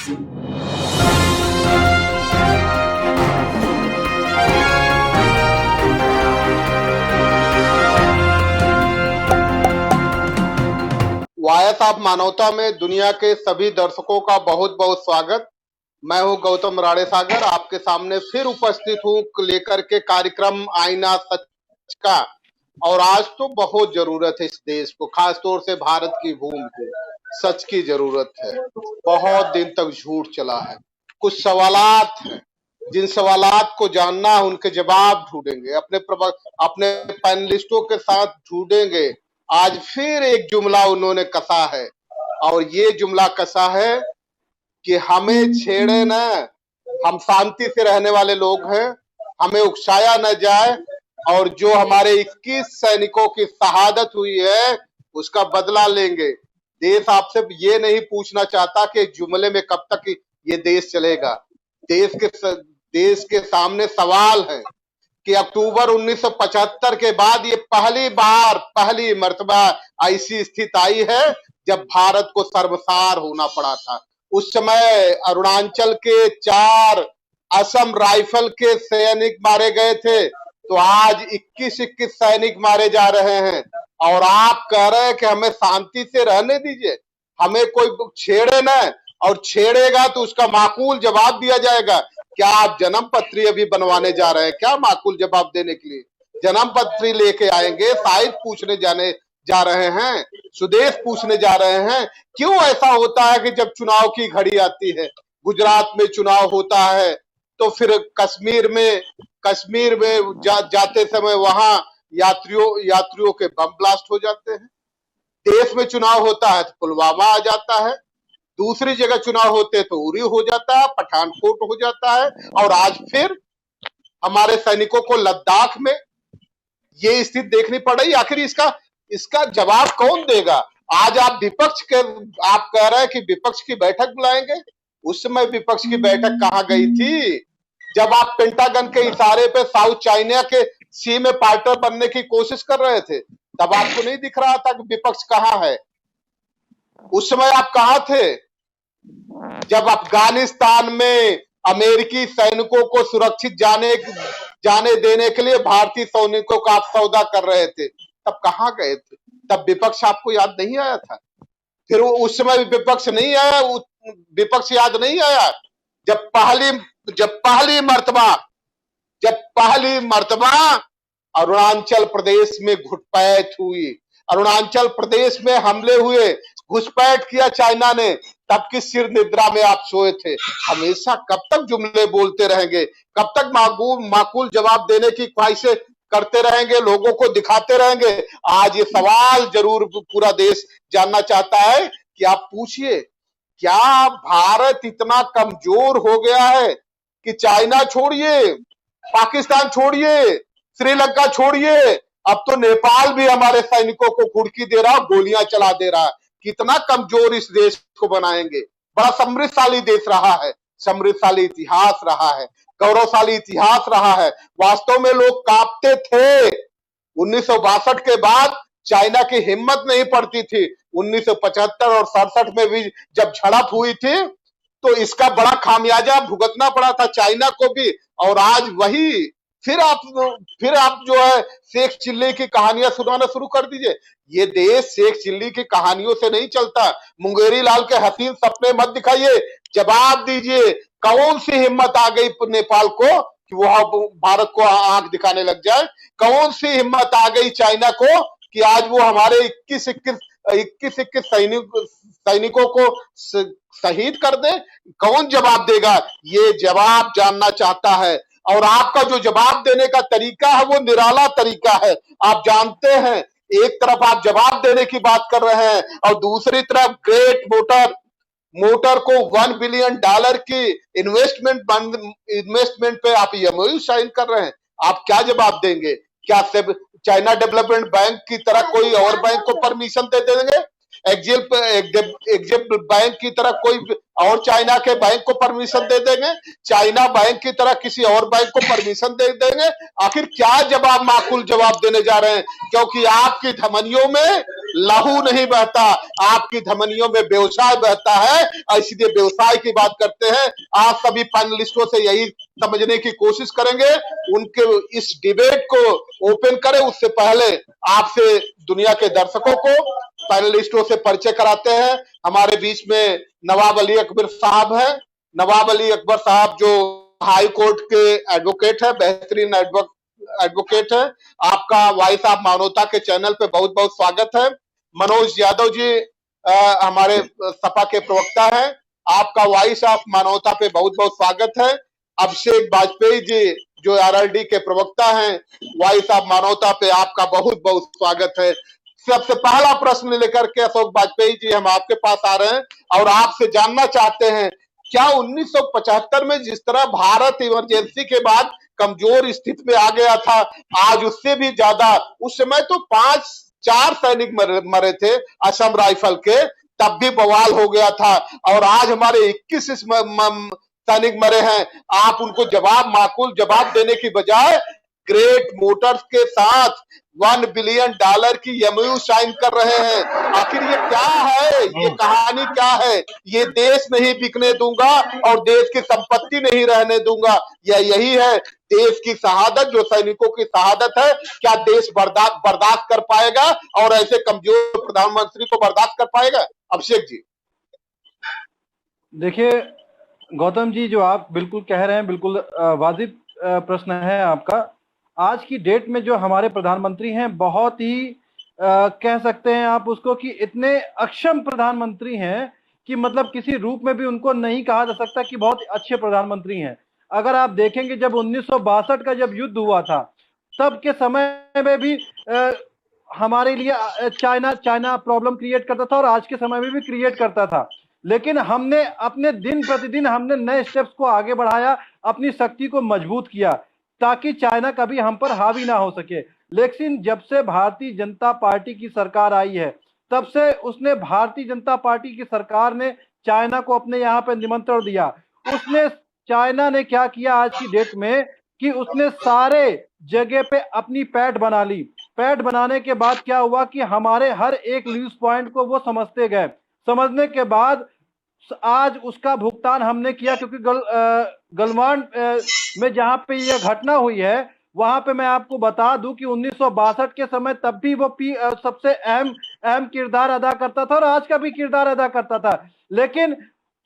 Voice of मानवता में दुनिया के सभी दर्शकों का बहुत बहुत स्वागत। मैं हूं गौतम राणे सागर, आपके सामने फिर उपस्थित हूं लेकर के कार्यक्रम आईना सच का। और आज तो बहुत जरूरत है इस देश को, खास तौर से भारत की भूमि को सच की जरूरत है। बहुत दिन तक झूठ चला है। कुछ सवालात हैं, जिन सवालात को जानना है उनके जवाब ढूंढेंगे, अपने पैनलिस्टों के साथ ढूंढेंगे। आज फिर एक जुमला उन्होंने कसा है, और ये जुमला कसा है कि हमें छेड़े न, हम शांति से रहने वाले लोग हैं, हमें उकसाया न जाए, और जो हमारे 21 सैनिकों की शहादत हुई है उसका बदला लेंगे। देश आपसे ये नहीं पूछना चाहता कि जुमले में कब तक ये देश चलेगा। देश के सामने सवाल है कि अक्टूबर 1975 के बाद ये पहली मर्तबा ऐसी स्थिति आई है जब भारत को शर्मसार होना पड़ा था। उस समय अरुणाचल के 4 असम राइफल के सैनिक मारे गए थे, तो आज 21 सैनिक मारे जा रहे हैं। और आप कह रहे हैं कि हमें शांति से रहने दीजिए, हमें कोई छेड़े न, और छेड़ेगा तो उसका माकूल जवाब दिया जाएगा। क्या आप जन्म पत्री अभी बनवाने जा रहे हैं क्या? माकूल जवाब देने के लिए जन्म पत्री लेके आएंगे, शायद पूछने जाने जा रहे हैं, सुदेश पूछने जा रहे हैं। क्यों ऐसा होता है कि जब चुनाव की घड़ी आती है, गुजरात में चुनाव होता है, तो फिर कश्मीर में जाते समय वहां यात्रियों के बम ब्लास्ट हो जाते हैं। देश में चुनाव होता है तो पुलवामा आ जाता है, दूसरी जगह चुनाव होते तो उरी हो जाता है, पठानकोट हो जाता है, और आज फिर हमारे सैनिकों को लद्दाख में ये स्थिति देखनी पड़ रही। आखिर इसका जवाब कौन देगा? आज आप कह रहे हैं कि विपक्ष की बैठक बुलाएंगे। उस समय विपक्ष की बैठक कहां गई थी जब आप पेंटागन के इशारे पे साउथ चाइना के सी में पार्टनर बनने की कोशिश कर रहे थे? तब आपको नहीं दिख रहा था कि विपक्ष कहां है? उस समय आप कहां थे जब अफगानिस्तान में अमेरिकी सैनिकों को सुरक्षित जाने देने के लिए भारतीय सैनिकों का आप सौदा कर रहे थे? तब कहां गए थे? तब विपक्ष आपको याद नहीं आया था? फिर उस समय विपक्ष नहीं आया, विपक्ष याद नहीं आया जब पहली मर्तबा अरुणाचल प्रदेश में घुसपैठ हुई, अरुणाचल प्रदेश में हमले हुए, घुसपैठ किया चाइना ने, तब किस सिर निद्रा में आप सोए थे? हमेशा कब तक जुमले बोलते रहेंगे? कब तक माकूल जवाब देने की ख्वाहिशें करते रहेंगे, लोगों को दिखाते रहेंगे? आज ये सवाल जरूर पूरा देश जानना चाहता है कि आप पूछिए, क्या भारत इतना कमजोर हो गया है कि चाइना छोड़िए, पाकिस्तान छोड़िए, श्रीलंका छोड़िए, अब तो नेपाल भी हमारे सैनिकों को कुड़की दे रहा, गोलियां चला दे रहा है? कितना कमजोर इस देश को बनाएंगे? बड़ा समृद्धशाली देश रहा है, समृद्धशाली इतिहास रहा है, गौरवशाली इतिहास रहा है। वास्तव में लोग कांपते थे 1962 के बाद, चाइना की हिम्मत नहीं पड़ती थी। 1975 और 67 में भी जब झड़प हुई थी तो इसका बड़ा खामियाजा भुगतना पड़ा था चाइना को भी। और आज वही फिर आप जो है शेख चिल्ली की कहानियां सुनाना शुरू कर दीजिए। ये देश शेख चिल्ली की कहानियों से नहीं चलता। मुंगेरी लाल के हसीन सपने मत दिखाइए, जवाब दीजिए, कौन सी हिम्मत आ गई नेपाल को कि वह भारत को आंख दिखाने लग जाए? कौन सी हिम्मत आ गई चाइना को कि आज वो हमारे 21 सैनिकों को शहीद कर दे? कौन जवाब देगा? ये जवाब जानना चाहता है। और आपका जो जवाब देने का तरीका है वो निराला तरीका है। आप जानते हैं, एक तरफ आप जवाब देने की बात कर रहे हैं और दूसरी तरफ ग्रेट मोटर को $1 बिलियन की इन्वेस्टमेंट पे आप एमओयू साइन कर रहे हैं। आप क्या जवाब देंगे? क्या चाइना डेवलपमेंट बैंक की तरह कोई और बैंक को परमिशन दे देंगे? एग्जिम बैंक की तरह कोई और चाइना के बैंक को परमिशन दे देंगे? चाइना बैंक की तरह किसी और बैंक को परमिशन दे देंगे? आखिर क्या माकूल जवाब देने जा रहे हैं? क्योंकि आपकी धमनियों में लहू नहीं बहता, आपकी धमनियों में व्यवसाय बहता है, और इसलिए व्यवसाय की बात करते हैं। आप सभी पैनलिस्टों से यही समझने की कोशिश करेंगे, उनके इस डिबेट को ओपन करें उससे पहले आपसे दुनिया के दर्शकों को पैनलिस्टों से परिचय कराते हैं। हमारे बीच में नवाब अली अकबर साहब हैं। नवाब अली अकबर साहब जो हाई कोर्ट के एडवोकेट है, बेहतरीन एडवोकेट है। आपका वॉइस ऑफ मानवता के चैनल पे बहुत बहुत स्वागत है। मनोज यादव जी हमारे सपा के प्रवक्ता हैं, आपका वॉइस ऑफ मानवता पे बहुत बहुत स्वागत है। अभिषेक वाजपेयी जी जो आरएलडी के प्रवक्ता हैं, वॉइस ऑफ मानवता पे आपका बहुत बहुत स्वागत है। सबसे पहला प्रश्न लेकर के अशोक वाजपेयी जी हम आपके पास आ रहे हैं और आपसे जानना चाहते हैं, क्या 1975 में जिस तरह भारत इमरजेंसी के बाद कमजोर स्थिति में आ गया था, आज उससे भी ज्यादा, उस समय तो 4 सैनिक मरे थे असम राइफल के, तब भी बवाल हो गया था, और आज हमारे 21 सैनिक मरे हैं। आप उनको माकूल जवाब देने की बजाय ग्रेट मोटर्स के साथ $1 बिलियन की एमओयू साइन कर रहे हैं। आखिर ये क्या है, ये कहानी क्या है? ये देश नहीं बिकने दूंगा और देश की संपत्ति नहीं रहने दूंगा, यही है देश की शहादत, जो सैनिकों की शहादत है। क्या देश बर्दाश्त कर पाएगा और ऐसे कमजोर प्रधानमंत्री को बर्दाश्त कर पाएगा? अभिषेक जी। देखिए गौतम जी, जो आप बिल्कुल कह रहे हैं बिल्कुल वाजिब प्रश्न है आपका। आज की डेट में जो हमारे प्रधानमंत्री हैं, बहुत ही कह सकते हैं आप उसको कि इतने अक्षम प्रधानमंत्री हैं कि मतलब किसी रूप में भी उनको नहीं कहा जा सकता कि बहुत अच्छे प्रधानमंत्री हैं। अगर आप देखेंगे जब 1962 का जब युद्ध हुआ था, तब के समय में भी हमारे लिए चाइना प्रॉब्लम क्रिएट करता था और आज के समय में भी क्रिएट करता था, लेकिन हमने अपने दिन प्रतिदिन हमने नए स्टेप्स को आगे बढ़ाया, अपनी शक्ति को मजबूत किया ताकि चाइना कभी हम पर हावी ना हो सके। लेकिन जब से भारतीय जनता पार्टी की सरकार आई है, तब से उसने भारतीय जनता पार्टी की सरकार ने चाइना को अपने यहाँ पे निमंत्रण दिया। उसने चाइना ने क्या किया आज की डेट में कि उसने सारे जगह पे अपनी पैठ बना ली। पैठ बनाने के बाद क्या हुआ कि हमारे हर एक लूज पॉइंट को वो समझते गए। समझने के बाद आज उसका भुगतान हमने किया, क्योंकि गलवान में जहां पे यह घटना हुई है, वहां पे मैं आपको बता दूं कि 1962 के समय तब भी वो सबसे अहम किरदार अदा करता था और आज का भी किरदार अदा करता था। लेकिन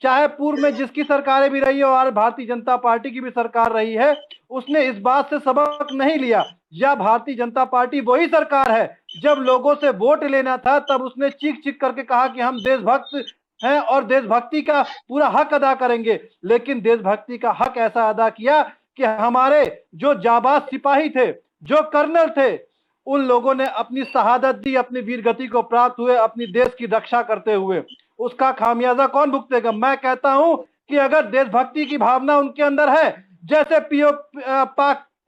चाहे पूर्व में जिसकी सरकारें भी रही हो और भारतीय जनता पार्टी की भी सरकार रही है, उसने इस बात से सबक नहीं लिया। या भारतीय जनता पार्टी वही सरकार है, जब लोगों से वोट लेना था तब उसने चीख चीख करके कहा कि हम देशभक्त हैं और देशभक्ति का पूरा हक अदा करेंगे। लेकिन देशभक्ति का हक ऐसा अदा किया कि हमारे जो जाबाज सिपाही थे, जो कर्नल थे, उन लोगों ने अपनी शहादत दी, अपनी वीरगति को प्राप्त हुए अपनी देश की रक्षा करते हुए। उसका खामियाजा कौन भुगतेगा? मैं कहता हूं कि अगर देशभक्ति की भावना उनके अंदर है, जैसे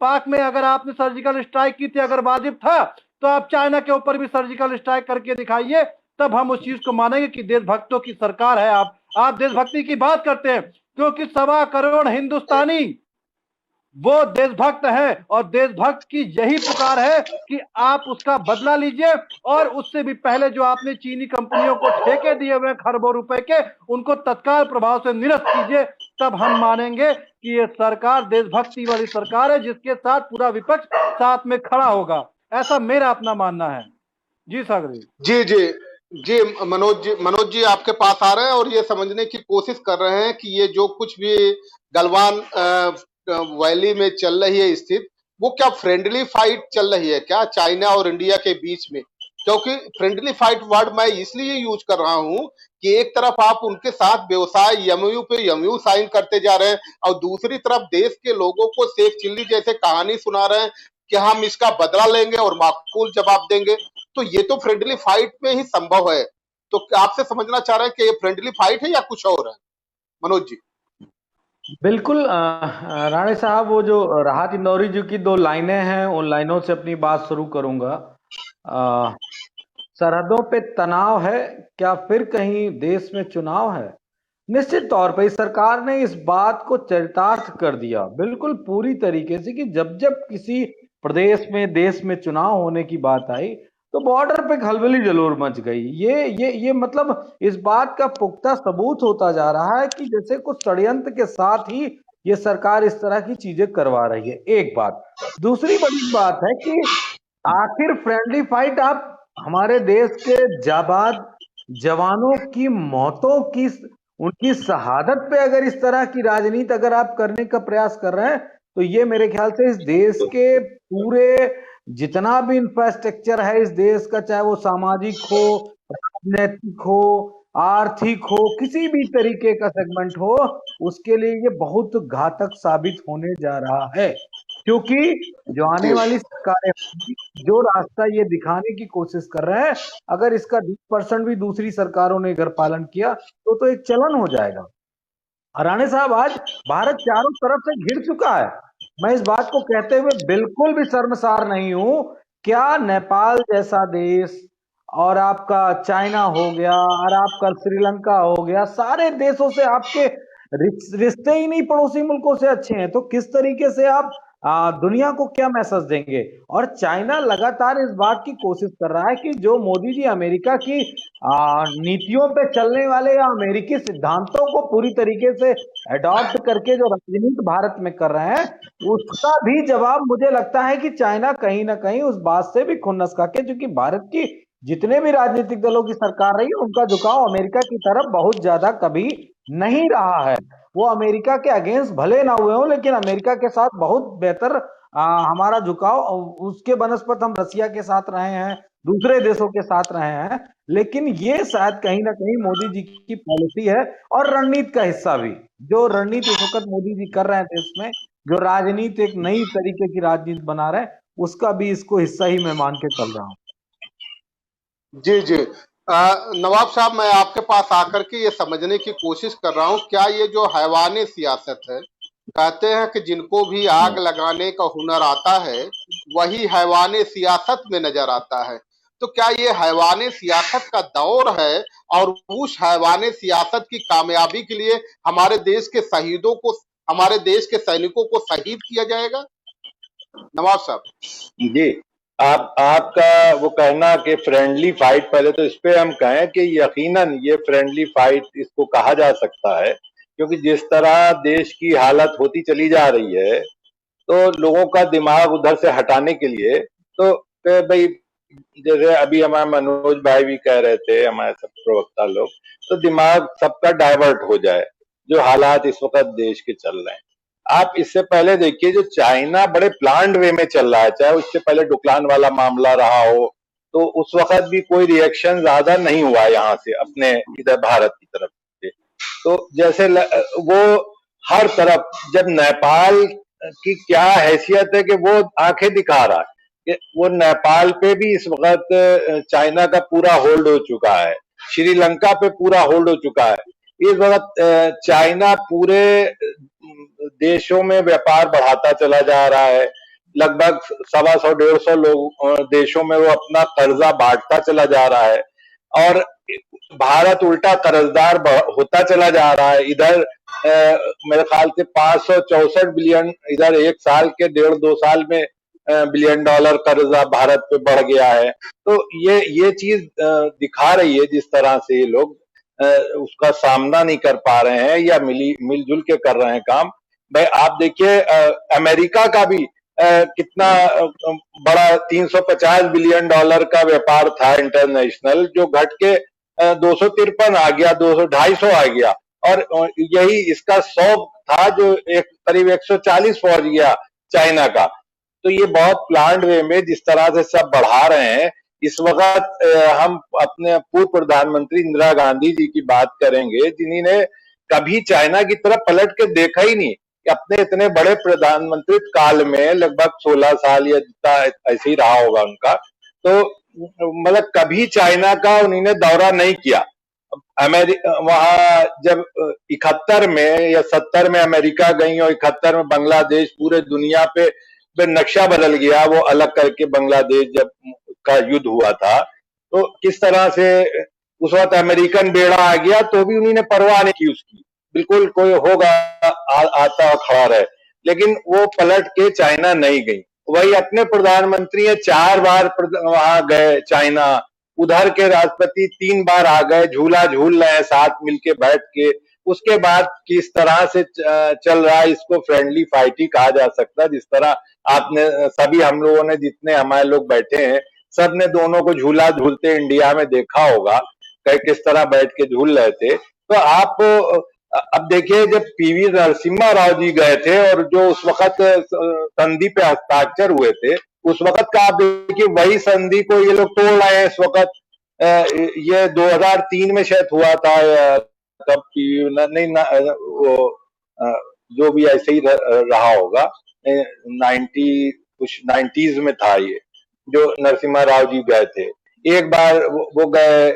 पाक में अगर आपने सर्जिकल स्ट्राइक की थी, अगर वाजिब था, तो आप चाइना के ऊपर भी सर्जिकल स्ट्राइक करके दिखाइए, तब हम उस चीज को मानेंगे कि देशभक्तों की सरकार है। आप देशभक्ति की बात करते हैं क्योंकि 1.25 करोड़ हिंदुस्तानी वो देशभक्त है और देशभक्त की यही पुकार है कि आप उसका बदला लीजिए और उससे भी पहले जो आपने चीनी कंपनियों को ठेके दिए हुए खरबों रुपए के, उनको तत्काल प्रभाव से निरस्त कीजिए। तब हम मानेंगे कि ये सरकार देशभक्ति वाली सरकार है, जिसके साथ पूरा विपक्ष साथ में खड़ा होगा। ऐसा मेरा अपना मानना है। जी सागर जी जी जी मनोज जी आपके पास आ रहे हैं और ये समझने की कोशिश कर रहे हैं कि ये जो कुछ भी गलवान वैली में चल रही है स्थिति, वो क्या फ्रेंडली फाइट चल रही है क्या चाइना और इंडिया के बीच में? क्योंकि फ्रेंडली फाइट वर्ड मैं इसलिए यूज कर रहा हूं कि एक तरफ आप उनके साथ व्यवसाय एमओयू पे एमओयू साइन करते जा रहे हैं और दूसरी तरफ देश के लोगों को शेख चिल्ली जैसे कहानी सुना रहे हैं कि हम इसका बदला लेंगे और माकूल जवाब देंगे। तो ये तो फ्रेंडली फाइट में ही संभव है। तो आपसे समझना चाह रहे हैं कि ये फ्रेंडली फाइट है या कुछ और है? मनोज जी। बिल्कुल राणे साहब, वो जो राहत इंदौरी जी की 2 लाइनें हैं, उन लाइनों से अपनी बात शुरू करूंगा। सरहदों पे तनाव है, क्या फिर कहीं देश में चुनाव है? निश्चित तौर पे इस सरकार ने इस बात को चरितार्थ कर दिया बिल्कुल पूरी तरीके से कि जब जब किसी प्रदेश में देश में चुनाव होने की बात आई, तो बॉर्डर पे खलबली जरूर मच गई। ये मतलब इस बात का पुख्ता सबूत होता जा रहा है कि जैसे कुछ षड्यंत्र के साथ ही ये सरकार इस तरह की चीजें करवा रही है। एक बात। दूसरी बड़ी बात है कि आखिर फ्रेंडली फाइट आप हमारे देश के जाबाज जवानों की मौतों की, उनकी शहादत पे अगर इस तरह की राजनीति अगर आप करने का प्रयास कर रहे हैं, तो ये मेरे ख्याल से इस देश के पूरे जितना भी इंफ्रास्ट्रक्चर है इस देश का, चाहे वो सामाजिक हो, राजनीतिक हो, आर्थिक हो, किसी भी तरीके का सेगमेंट हो, उसके लिए ये बहुत घातक साबित होने जा रहा है। क्योंकि जो आने जी वाली सरकारें जो रास्ता ये दिखाने की कोशिश कर रहे हैं, अगर इसका 20% भी दूसरी सरकारों ने अगर पालन किया तो एक चलन हो जाएगा। राणे साहब, आज भारत चारों तरफ से घिर चुका है। मैं इस बात को कहते हुए बिल्कुल भी शर्मसार नहीं हूं। क्या नेपाल जैसा देश और आपका चाइना हो गया और आपका श्रीलंका हो गया, सारे देशों से आपके रिश्ते ही नहीं पड़ोसी मुल्कों से अच्छे हैं, तो किस तरीके से आप दुनिया को क्या मैसेज देंगे? और चाइना लगातार इस बात की कोशिश कर रहा है कि जो मोदी जी अमेरिका की नीतियों पे चलने वाले या अमेरिकी सिद्धांतों को पूरी तरीके से अडॉप्ट करके जो राजनीति भारत में कर रहे हैं, उसका भी जवाब मुझे लगता है कि चाइना कहीं ना कहीं उस बात से भी खुन्नस खाके, क्योंकि भारत की जितने भी राजनीतिक दलों की सरकार रही है उनका झुकाव अमेरिका की तरफ बहुत ज्यादा कभी नहीं रहा है। वो अमेरिका के अगेंस्ट भले ना हुए हो, लेकिन अमेरिका के साथ बहुत बेहतर हमारा झुकाव, उसके बनस्पत हम रसिया के साथ रहे हैं, दूसरे देशों के साथ रहे हैं। लेकिन ये शायद कहीं ना कहीं मोदी जी की पॉलिसी है और रणनीति का हिस्सा भी। जो रणनीति इस वक्त मोदी जी कर रहे हैं देश में, जो राजनीति एक नई तरीके की राजनीति बना रहे हैं, उसका भी इसको हिस्सा ही मैं मान के चल रहा हूँ। जी जी। नवाब साहब, मैं आपके पास आकर के ये समझने की कोशिश कर रहा हूँ, क्या ये जो हैवानी सियासत है, कहते हैं कि जिनको भी आग लगाने का हुनर आता है वही हैवानी सियासत में नजर आता है, तो क्या ये हैवानी सियासत का दौर है और उस हैवानी सियासत की कामयाबी के लिए हमारे देश के शहीदों को, हमारे देश के सैनिकों को शहीद किया जाएगा? नवाब साहब जी, आप आपका वो कहना कि फ्रेंडली फाइट, पहले तो इस पे हम कहें कि यकीनन ये फ्रेंडली फाइट इसको कहा जा सकता है, क्योंकि जिस तरह देश की हालत होती चली जा रही है, तो लोगों का दिमाग उधर से हटाने के लिए, तो भाई जैसे अभी हमारे मनोज भाई भी कह रहे थे, हमारे सब प्रवक्ता लोग, तो दिमाग सबका डाइवर्ट हो जाए, जो हालात इस वक्त देश के चल रहे हैं। आप इससे पहले देखिए, जो चाइना बड़े प्लान्ड वे में चल रहा है, चाहे उससे पहले डुकलान वाला मामला रहा हो, तो उस वक्त भी कोई रिएक्शन ज्यादा नहीं हुआ यहाँ से अपने इधर भारत की तरफ से। तो जैसे वो हर तरफ, जब नेपाल की क्या हैसियत है कि वो आंखें दिखा रहा है कि वो नेपाल पे भी इस वक्त चाइना का पूरा होल्ड हो चुका है, श्रीलंका पे पूरा होल्ड हो चुका है। इस वक्त चाइना पूरे देशों में व्यापार बढ़ाता चला जा रहा है, लगभग 125-150 लोग देशों में वो अपना कर्जा बांटता चला जा रहा है, और भारत उल्टा कर्जदार होता चला जा रहा है। इधर मेरे ख्याल से 564 बिलियन, इधर एक साल के 1.5-2 साल में बिलियन डॉलर कर्जा भारत पे बढ़ गया है। तो ये चीज दिखा रही है जिस तरह से ये लोग उसका सामना नहीं कर पा रहे हैं या मिलजुल के कर रहे हैं काम। भाई आप देखिए, अमेरिका का भी कितना बड़ा 350 बिलियन डॉलर का व्यापार था इंटरनेशनल, जो घट के 253 आ गया, 250 आ गया, और यही इसका 100 था जो करीब 140 पहुंच गया चाइना का। तो ये बहुत प्लान्ड वे में जिस तरह से सब बढ़ा रहे हैं। इस वक्त हम अपने पूर्व प्रधानमंत्री इंदिरा गांधी जी की बात करेंगे, जिन्होंने कभी चाइना की तरफ पलट के देखा ही नहीं, कि अपने इतने बड़े प्रधानमंत्री काल में लगभग 16 साल या जितना ऐसे ही रहा होगा उनका, तो मतलब कभी चाइना का उन्होंने दौरा नहीं किया। वहां जब 71 में या 70 में अमेरिका गई और 71 में बांग्लादेश, पूरे दुनिया पे नक्शा बदल गया, वो अलग करके बांग्लादेश जब का युद्ध हुआ था, तो किस तरह से उस वक्त अमेरिकन बेड़ा आ गया, तो भी उन्होंने परवाह नहीं की उसकी, बिल्कुल कोई होगा आता खड़ा रहे, लेकिन वो पलट के चाइना नहीं गई। वही अपने प्रधानमंत्री है 4 बार वहां गए चाइना, उधर के राष्ट्रपति 3 बार आ गए, झूला झूल रहे हैं साथ मिलके बैठ के। उसके बाद किस तरह से चल रहा है, इसको फ्रेंडली फाइट ही कहा जा सकता है। जिस तरह आपने सभी हम लोगों ने, जितने हमारे लोग बैठे हैं, सब ने दोनों को झूला झूलते इंडिया में देखा होगा, किस तरह बैठ के झूल रहे थे। तो आप अब देखिए, जब पीवी नरसिम्हा राव जी गए थे और जो उस वक्त संधि पे हस्ताक्षर हुए थे, उस वक्त का आप देखिए वही संधि को ये लोग तोड़ रहे हैं इस वक्त। ये 2003 में शायद हुआ था, तब नहीं ना, वो जो भी ऐसे ही रहा होगा, 90s में था ये, जो नरसिम्हा राव जी गए थे। एक बार वो गए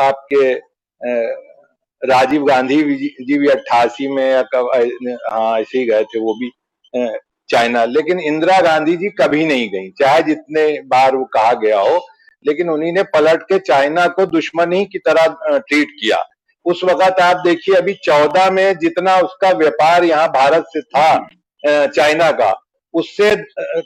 आपके राजीव गांधी जी भी 88 में या कब, हाँ ऐसे ही गए थे वो भी चाइना। लेकिन इंदिरा गांधी जी कभी नहीं गई, चाहे जितने बार वो कहा गया हो, लेकिन उन्हीं ने पलट के चाइना को दुश्मनी की तरह ट्रीट किया। उस वक्त आप देखिए, अभी 14 में जितना उसका व्यापार यहाँ भारत से था चाइना का, उससे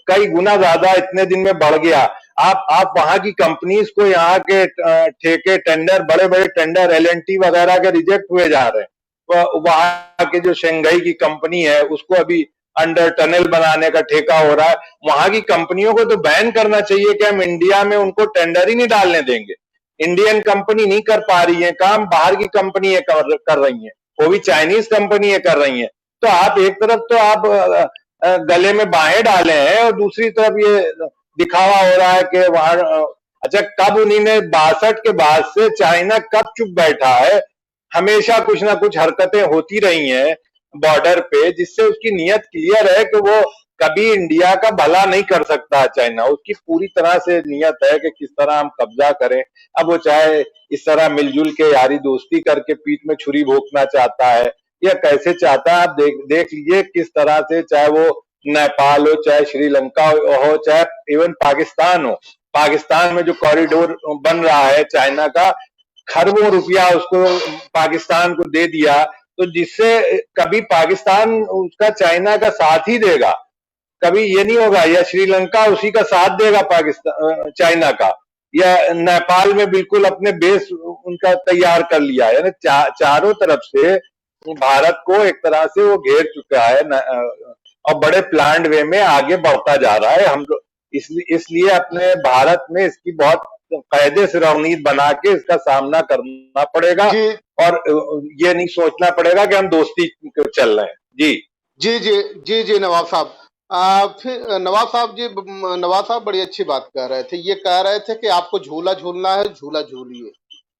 कई गुना ज्यादा इतने दिन में बढ़ गया। आप वहां की कंपनीज को यहाँ के ठेके टेंडर, बड़े बड़े टेंडर L&T वगैरह के रिजेक्ट हुए जा रहे हैं। वहां के जो शंघाई की कंपनी है, उसको अभी अंडर टनल बनाने का ठेका हो रहा है। वहां की कंपनियों को तो बैन करना चाहिए कि हम इंडिया में उनको टेंडर ही नहीं डालने देंगे। इंडियन कंपनी नहीं कर पा रही है काम, बाहर की कंपनी कर रही है, वो भी चाइनीज कंपनी कर रही है। तो आप एक तरफ तो आप गले में बाहें डाले हैं और दूसरी तरफ ये दिखावा हो रहा है कि वहां अच्छा, कब उन्हीं ने 62 के बाद से चाइना कब चुप बैठा है? हमेशा कुछ ना कुछ हरकतें होती रही हैं बॉर्डर पे, जिससे उसकी नीयत क्लियर है कि वो कभी इंडिया का भला नहीं कर सकता। चाइना उसकी पूरी तरह से नीयत है कि किस तरह हम कब्जा करें। अब वो चाहे इस तरह मिलजुल के यारी दोस्ती करके पीठ में छुरी भोंकना चाहता है या कैसे चाहता है, आप देख लीजिए किस तरह से, चाहे वो नेपाल हो, चाहे श्रीलंका हो, चाहे इवन पाकिस्तान हो। पाकिस्तान में जो कॉरिडोर बन रहा है चाइना का, खरबों रुपया उसको पाकिस्तान को दे दिया, तो जिससे कभी पाकिस्तान उसका चाइना का साथ ही देगा, कभी ये नहीं होगा या श्रीलंका उसी का साथ देगा पाकिस्तान चाइना का, या नेपाल में बिल्कुल अपने बेस उनका तैयार कर लिया है। चारों तरफ से भारत को एक तरह से वो घेर चुका है और बड़े प्लान्ड वे में आगे बढ़ता जा रहा है। हम लोग इसलिए अपने भारत में इसकी बहुत कायदे से रणनीति बना के इसका सामना करना पड़ेगा और ये नहीं सोचना पड़ेगा कि हम दोस्ती चल रहे हैं। जी जी जी जी जी नवाब साहब, फिर नवाब साहब बड़ी अच्छी बात कह रहे थे। ये कह रहे थे कि आपको झूला झूलना है, झूला झूलिए।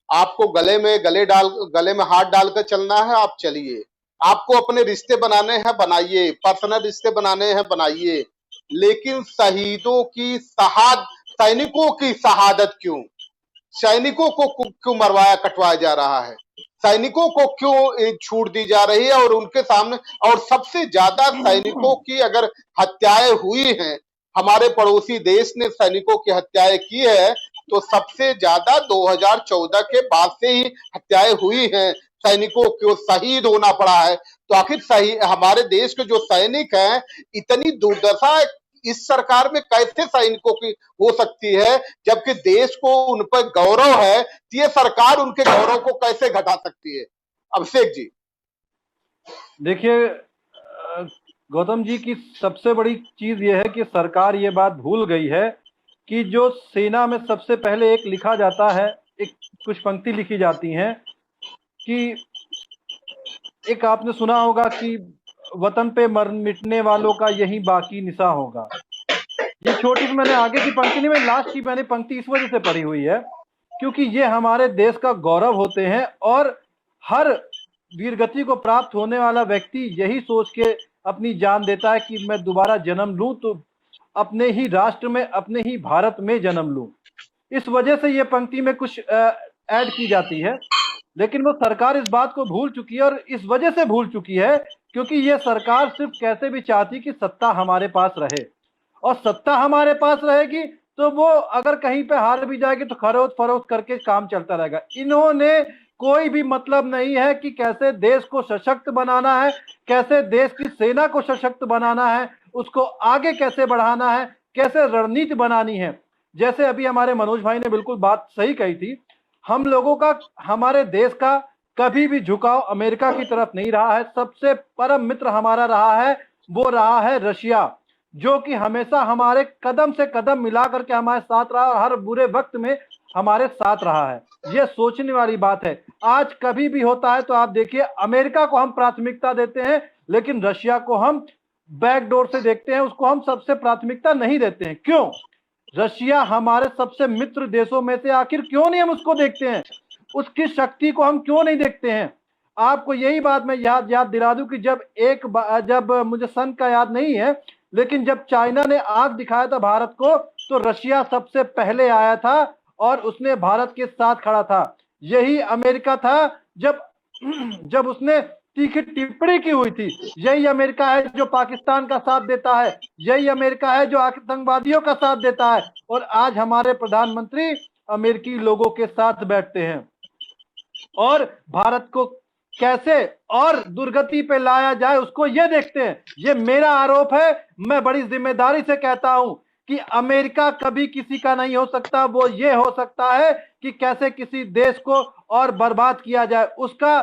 आपको गले में हाथ डालकर चलना है, आप चलिए। आपको अपने रिश्ते बनाने हैं, बनाइए। पर्सनल रिश्ते बनाने हैं, बनाइए। लेकिन सैनिकों की शहादत क्यों? सैनिकों को क्यों मरवाया कटवाया जा रहा है? सैनिकों को क्यों छूट दी जा रही है? और उनके सामने, और सबसे ज्यादा सैनिकों की अगर हत्याएं हुई हैं, हमारे पड़ोसी देश ने सैनिकों की हत्याएं की है, तो सबसे ज्यादा 2014 के बाद से ही हत्याएं हुई हैं। सैनिकों को शहीद होना पड़ा है। तो आखिर हमारे देश के जो सैनिक हैं, इतनी दुर्दशा इस सरकार में कैसे सैनिकों की हो सकती है, जबकि देश को उन पर गौरव है? ये सरकार उनके गौरव को कैसे घटा सकती है? अभिषेक जी देखिए, गौतम जी की सबसे बड़ी चीज यह है कि सरकार ये बात भूल गई है कि जो सेना में सबसे पहले एक लिखा जाता है, एक कुछ पंक्ति लिखी जाती हैं कि एक आपने सुना होगा कि वतन पे मिटने वालों का यही बाकी निशा होगा। ये छोटी, मैंने आगे की पंक्ति नहीं, मैंने लास्ट की मैंने पंक्ति इस वजह से पढ़ी हुई है क्योंकि ये हमारे देश का गौरव होते हैं और हर वीरगति को प्राप्त होने वाला व्यक्ति यही सोच के अपनी जान देता है कि मैं दोबारा जन्म लूं तो अपने ही राष्ट्र में, अपने ही भारत में जन्म लूं। इस वजह से ये पंक्ति में कुछ ऐड की जाती है, लेकिन वो सरकार इस बात को भूल चुकी है। और इस वजह से भूल चुकी है क्योंकि ये सरकार सिर्फ कैसे भी चाहती कि सत्ता हमारे पास रहे, और सत्ता हमारे पास रहेगी तो वो अगर कहीं पे हार भी जाएगी तो खरोच फरोख्त करके काम चलता रहेगा। इन्होंने कोई भी मतलब नहीं है कि कैसे देश को सशक्त बनाना है, कैसे देश की सेना को सशक्त बनाना है, उसको आगे कैसे बढ़ाना है, कैसे रणनीति बनानी है। जैसे अभी हमारे मनोज भाई ने बिल्कुल बात सही कही थी, हम लोगों का, हमारे देश का कभी भी झुकाव अमेरिका की तरफ नहीं रहा है। सबसे परम मित्र हमारा रहा है वो रहा है रशिया, जो कि हमेशा हमारे कदम से कदम मिला करके हमारे साथ रहा और हर बुरे वक्त में हमारे साथ रहा है। यह सोचने वाली बात है। आज कभी भी होता है तो आप देखिए, अमेरिका को हम प्राथमिकता देते हैं लेकिन रशिया को हम बैकडोर से देखते हैं, उसको हम सबसे प्राथमिकता नहीं देते हैं। क्यों? रशिया हमारे सबसे मित्र देशों में से, आखिर क्यों नहीं हम उसको देखते हैं? उसकी शक्ति को हम क्यों नहीं देखते हैं? आपको यही बात मैं याद दिला दूं कि जब मुझे सन का याद नहीं है, लेकिन जब चाइना ने आग दिखाया था भारत को, तो रशिया सबसे पहले आया था और उसने भारत के साथ खड़ा था। यही अमेरिका था जब उसने तीखी टिप्पणी की हुई थी। यही अमेरिका है जो पाकिस्तान का साथ देता है, यही अमेरिका है जो आतंकवादियों का साथ देता है। और आज हमारे प्रधानमंत्री अमेरिकी लोगों के साथ बैठते हैं और भारत को कैसे और दुर्गति पे लाया जाए उसको ये देखते हैं। ये मेरा आरोप है, मैं बड़ी जिम्मेदारी से कहता हूं कि अमेरिका कभी किसी का नहीं हो सकता। वो ये हो सकता है कि कैसे किसी देश को और बर्बाद किया जाए। उसका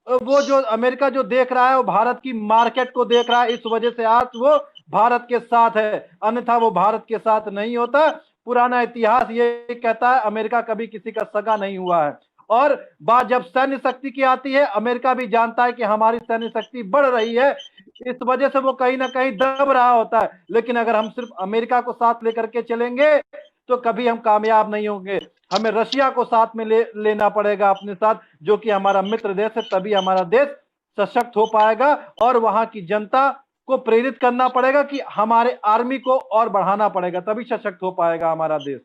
वो जो अमेरिका जो देख रहा है वो भारत की मार्केट को देख रहा है, इस वजह से आज वो भारत के साथ है, अन्यथा वो भारत के साथ नहीं होता। पुराना इतिहास ये कहता है अमेरिका कभी किसी का सगा नहीं हुआ है। और बात जब सैन्य शक्ति की आती है, अमेरिका भी जानता है कि हमारी सैन्य शक्ति बढ़ रही है, इस वजह से वो कहीं ना कहीं दब रहा होता है। लेकिन अगर हम सिर्फ अमेरिका को साथ लेकर के चलेंगे तो कभी हम कामयाब नहीं होंगे। हमें रशिया को साथ में लेना पड़ेगा अपने साथ, जो कि हमारा मित्र देश है, तभी हमारा देश सशक्त हो पाएगा। और वहां की जनता को प्रेरित करना पड़ेगा कि हमारे आर्मी को और बढ़ाना पड़ेगा, तभी सशक्त हो पाएगा हमारा देश।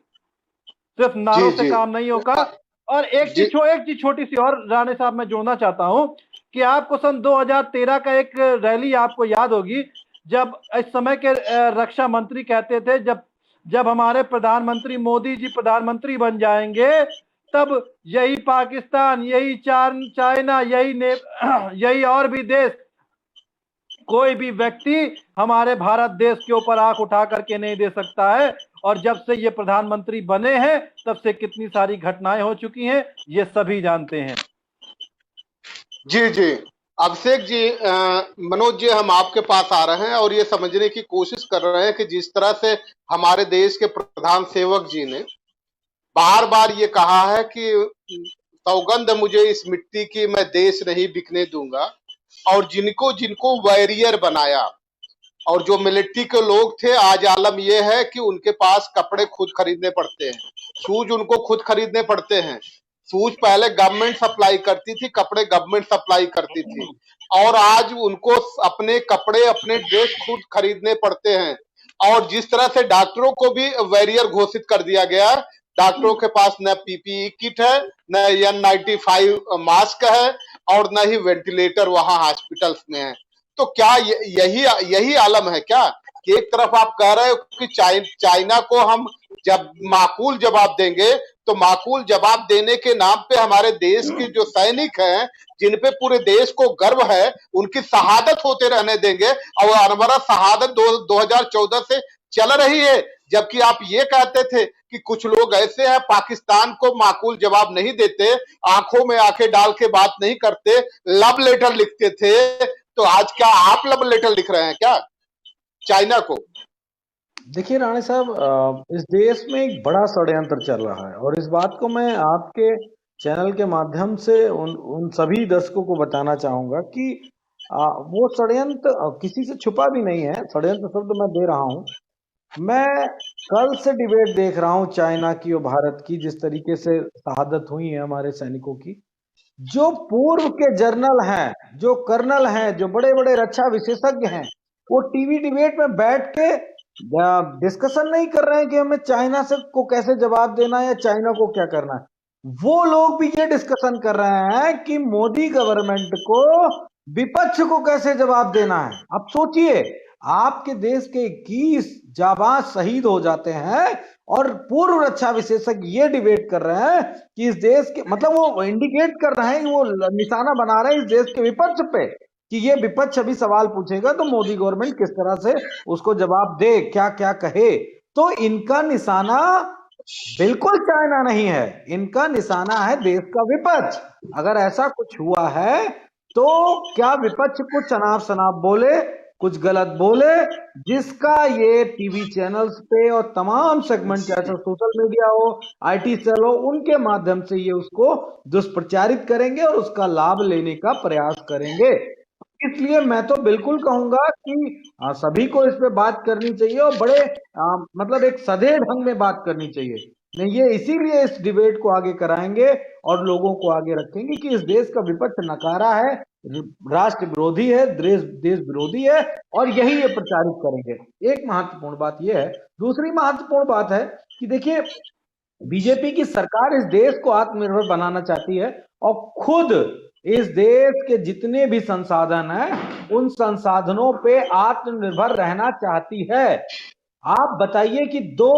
सिर्फ नारों से काम नहीं होगा। और एक चीज छोटी सी और राणे साहब मैं जोड़ना चाहता हूं कि आपको सन 2013 का एक रैली आपको याद होगी, जब इस समय के रक्षा मंत्री कहते थे जब हमारे प्रधानमंत्री मोदी जी प्रधानमंत्री बन जाएंगे तब यही पाकिस्तान, यही चाइना, यही और भी देश, कोई भी व्यक्ति हमारे भारत देश के ऊपर आंख उठा करके नहीं दे सकता है। और जब से ये प्रधानमंत्री बने हैं तब से कितनी सारी घटनाएं हो चुकी हैं, ये सभी जानते हैं। जी जी अभिषेक जी, मनोज जी, हम आपके पास आ रहे हैं और ये समझने की कोशिश कर रहे हैं कि जिस तरह से हमारे देश के प्रधान सेवक जी ने बार बार ये कहा है कि सौगंध मुझे इस मिट्टी की, मैं देश नहीं बिकने दूंगा, और जिनको जिनको वॉरियर बनाया, और जो मिलिट्री के लोग थे, आज आलम यह है कि उनके पास कपड़े खुद खरीदने पड़ते हैं, शूज उनको खुद खरीदने पड़ते हैं। शूज पहले गवर्नमेंट सप्लाई करती थी, कपड़े गवर्नमेंट सप्लाई करती थी, और आज उनको अपने कपड़े, अपने ड्रेस खुद खरीदने पड़ते हैं। और जिस तरह से डॉक्टरों को भी वॉरियर घोषित कर दिया गया, डॉक्टरों के पास न पीपीई किट है, न N95 मास्क है, और न ही वेंटिलेटर वहां हॉस्पिटल्स में है। तो क्या यही आलम है क्या कि एक तरफ आप कह रहे हो कि चाइना को हम जब माकूल जवाब देंगे, तो माकूल जवाब देने के नाम पे हमारे देश के जो सैनिक हैं, जिन पे पूरे देश को गर्व है, उनकी शहादत होते रहने देंगे, और अनवरत शहादत 2014 से चल रही है। जबकि आप ये कहते थे कि कुछ लोग ऐसे हैं पाकिस्तान को माकूल जवाब नहीं देते, आंखों में आंखें डाल के बात नहीं करते, लव लेटर लिखते थे। तो आज क्या आप लव लेटर लिख रहे हैं क्या चाइना को? देखिए राणे साहब, इस देश में एक बड़ा षड्यंत्र चल रहा है और इस बात को मैं आपके चैनल के माध्यम से उन सभी दर्शकों को बताना चाहूंगा कि वो षड्यंत्र किसी से छुपा भी नहीं है। षड्यंत्र शब्द मैं दे रहा हूं। मैं कल से डिबेट देख रहा हूं चाइना की और भारत की, जिस तरीके से शहादत हुई है हमारे सैनिकों की। जो पूर्व के जर्नल हैं, जो कर्नल हैं, जो बड़े बड़े रक्षा विशेषज्ञ हैं, वो टीवी डिबेट में बैठ के डिस्कशन नहीं कर रहे हैं कि हमें चाइना से को कैसे जवाब देना है या चाइना को क्या करना है। वो लोग भी ये डिस्कशन कर रहे हैं कि मोदी गवर्नमेंट को, विपक्ष को कैसे जवाब देना है। अब सोचिए, आपके देश के 21 जाबाज शहीद हो जाते हैं और पूर्व रक्षा विशेषज्ञ ये डिबेट कर रहे हैं कि इस देश के, मतलब वो इंडिकेट कर रहे हैं, वो निशाना बना रहे हैं इस देश के विपक्ष पे कि ये विपक्ष अभी सवाल पूछेगा तो मोदी गवर्नमेंट किस तरह से उसको जवाब दे, क्या क्या कहे। तो इनका निशाना बिल्कुल चाइना नहीं है, इनका निशाना है देश का विपक्ष। अगर ऐसा कुछ हुआ है तो क्या विपक्ष कुछ अनाप शनाप बोले, कुछ गलत बोले, जिसका ये टीवी चैनल्स पे और तमाम सेगमेंट, चाहे सोशल मीडिया हो, आईटी सेल हो, उनके माध्यम से ये उसको दुष्प्रचारित करेंगे और उसका लाभ लेने का प्रयास करेंगे। इसलिए मैं तो बिल्कुल कहूंगा कि सभी को इस पे बात करनी चाहिए और बड़े मतलब एक सधे ढंग में बात करनी चाहिए। नहीं, ये इसीलिए इस डिबेट को आगे कराएंगे और लोगों को आगे रखेंगे कि इस देश का विपक्ष नकारा है, राष्ट्र विरोधी है, देश विरोधी है, और यही ये प्रचारित करेंगे। एक महत्वपूर्ण बात यह है। दूसरी महत्वपूर्ण बात है कि देखिए, बीजेपी की सरकार इस देश को आत्मनिर्भर बनाना चाहती है और खुद इस देश के जितने भी संसाधन हैं उन संसाधनों पे आत्मनिर्भर रहना चाहती है। आप बताइए कि दो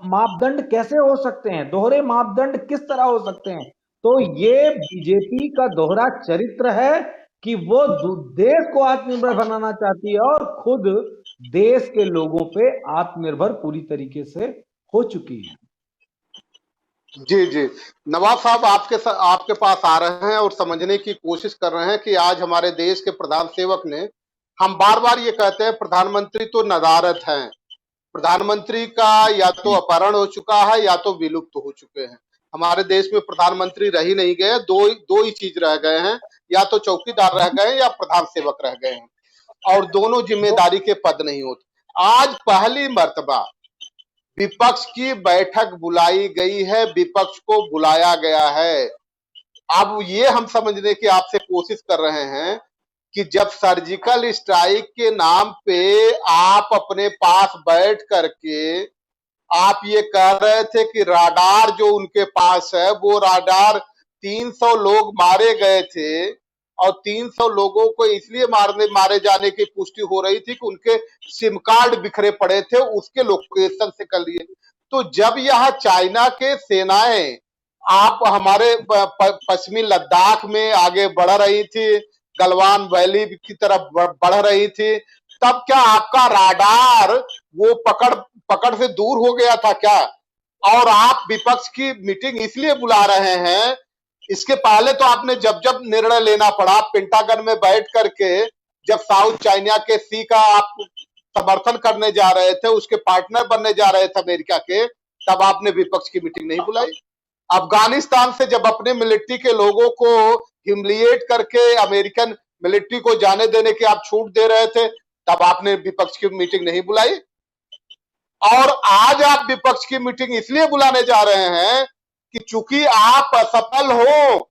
मापदंड कैसे हो सकते हैं, दोहरे मापदंड किस तरह हो सकते हैं? तो ये बीजेपी का दोहरा चरित्र है कि वो देश को आत्मनिर्भर बनाना चाहती है और खुद देश के लोगों पे आत्मनिर्भर पूरी तरीके से हो चुकी है। जी जी, नवाब साहब आपके पास आ रहे हैं और समझने की कोशिश कर रहे हैं कि आज हमारे देश के प्रधान सेवक ने, हम बार बार ये कहते हैं प्रधानमंत्री तो नदारद हैं, प्रधानमंत्री का या तो अपहरण हो चुका है या तो विलुप्त हो चुके हैं। हमारे देश में प्रधानमंत्री रह ही नहीं गए, दो ही चीज रह गए हैं, या तो चौकीदार रह गए या प्रधान सेवक रह गए हैं, और दोनों जिम्मेदारी के पद नहीं होते। आज पहली मर्तबा विपक्ष की बैठक बुलाई गई है, विपक्ष को बुलाया गया है। अब ये हम समझने की आपसे कोशिश कर रहे हैं कि जब सर्जिकल स्ट्राइक के नाम पे आप अपने पास बैठ करके आप ये कह रहे थे कि राडार जो उनके पास है वो राडार 300 लोग मारे गए थे, और 300 लोगों को इसलिए मारे जाने की पुष्टि हो रही थी कि उनके सिम कार्ड बिखरे पड़े थे, उसके लोकेशन से कर लिए। तो जब यह चाइना के सेनाएं आप हमारे पश्चिमी लद्दाख में आगे बढ़ रही थी, गलवान वैली की तरफ बढ़ रही थी, तब क्या आपका राडार वो पकड़ से दूर हो गया था क्या? और आप विपक्ष की मीटिंग इसलिए बुला रहे हैं, इसके पहले तो आपने जब जब निर्णय लेना पड़ा पेंटागन में बैठ करके, जब साउथ चाइना के सी का आप समर्थन करने जा रहे थे, उसके पार्टनर बनने जा रहे थे अमेरिका के, तब आपने विपक्ष की मीटिंग नहीं बुलाई। अफगानिस्तान से जब अपने मिलिट्री के लोगों को ह्यूमिलिएट करके अमेरिकन मिलिट्री को जाने देने की आप छूट दे रहे थे, तब आपने विपक्ष की मीटिंग नहीं बुलाई। और आज आप विपक्ष की मीटिंग इसलिए बुलाने जा रहे हैं कि चूंकि आप असफल हो,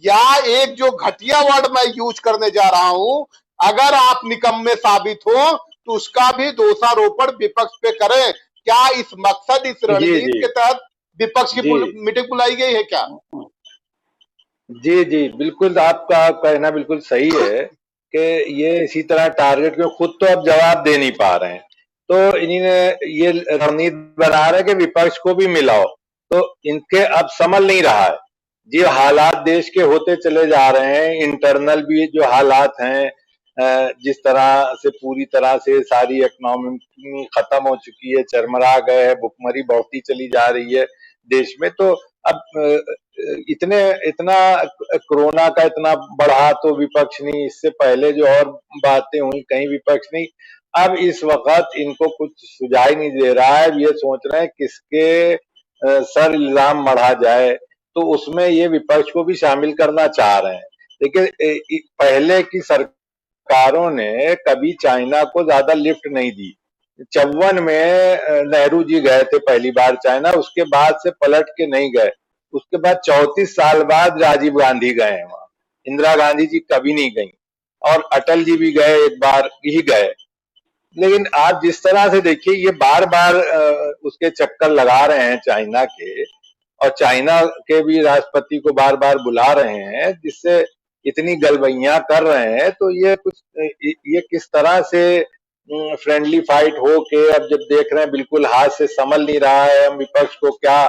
या एक जो घटिया वर्ड मैं यूज करने जा रहा हूं, अगर आप निकम्मे साबित हो तो उसका भी दोषारोपण विपक्ष पे करें। क्या इस मकसद, इस रणनीति के तहत विपक्ष की मीटिंग बुलाई गई है क्या? जी जी, बिल्कुल आपका कहना बिल्कुल सही है कि ये इसी तरह टारगेट को खुद तो अब जवाब दे नहीं पा रहे हैं, तो इन्हीं ने ये रणनीति बना रहे कि विपक्ष को भी मिलाओ, तो इनके अब संभल नहीं रहा है। जो हालात देश के होते चले जा रहे हैं, इंटरनल भी जो हालात हैं, जिस तरह से पूरी तरह से सारी इकोनॉमी खत्म हो चुकी है, चरमरा गए है, भुखमरी बढ़ती चली जा रही है देश में, तो अब इतना कोरोना का इतना बढ़ा तो विपक्ष नहीं, इससे पहले जो और बातें हुई कहीं विपक्ष नहीं। अब इस वक्त इनको कुछ सुझाई नहीं दे रहा है, ये सोच रहे हैं किसके सर इल्जाम मढ़ा जाए, तो उसमें ये विपक्ष को भी शामिल करना चाह रहे हैं। देखिए, पहले की सरकारों ने कभी चाइना को ज्यादा लिफ्ट नहीं दी। 54 में नेहरू जी गए थे पहली बार चाइना, उसके बाद से पलट के नहीं गए। उसके बाद 34 साल बाद राजीव गांधी गए हैं वहां, इंदिरा गांधी जी कभी नहीं गई, और अटल जी भी गए, एक बार ही गए। लेकिन आप जिस तरह से देखिए, ये बार बार उसके चक्कर लगा रहे हैं चाइना के, और चाइना के भी राष्ट्रपति को बार बार बुला रहे हैं, जिससे इतनी गलबैयां कर रहे हैं, तो ये किस तरह से फ्रेंडली फाइट हो के अब जब देख रहे हैं बिल्कुल हाथ से संभल नहीं रहा है, हम विपक्ष को क्या,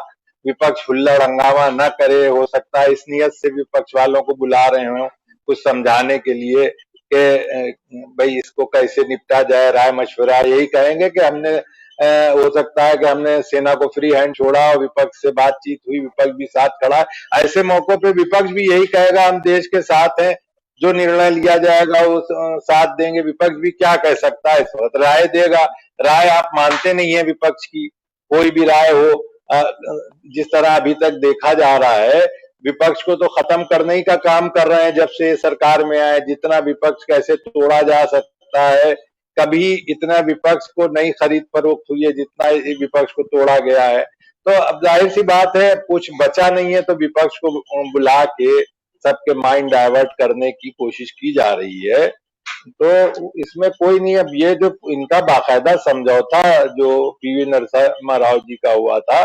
विपक्ष हुल्लड़ हंगामा न करे, हो सकता है इस नियत से विपक्ष वालों को बुला रहे हो कुछ समझाने के लिए कि भाई इसको कैसे निपटा जाए, राय मशवरा, यही कहेंगे कि हमने हो सकता है कि हमने सेना को फ्री हैंड छोड़ा और विपक्ष से बातचीत हुई, विपक्ष भी साथ खड़ा है। ऐसे मौकों पे विपक्ष भी यही कहेगा हम देश के साथ हैं, जो निर्णय लिया जाएगा वो साथ देंगे। विपक्ष भी क्या कह सकता है, इस वक्त राय देगा। राय आप मानते नहीं है विपक्ष की, कोई भी राय हो। जिस तरह अभी तक देखा जा रहा है, विपक्ष को तो खत्म करने ही का काम कर रहे हैं जब से सरकार में आए। जितना विपक्ष कैसे तोड़ा जा सकता है, कभी इतना विपक्ष को नहीं खरीद फरोख्त हुई है जितना विपक्ष को तोड़ा गया है। तो अब जाहिर सी बात है, कुछ बचा नहीं है तो विपक्ष को बुला के सबके माइंड डाइवर्ट करने की कोशिश की जा रही है। तो इसमें कोई नहीं। अब ये जो इनका बाकायदा समझौता जो पीवी नरसिम्हा राव जी का हुआ था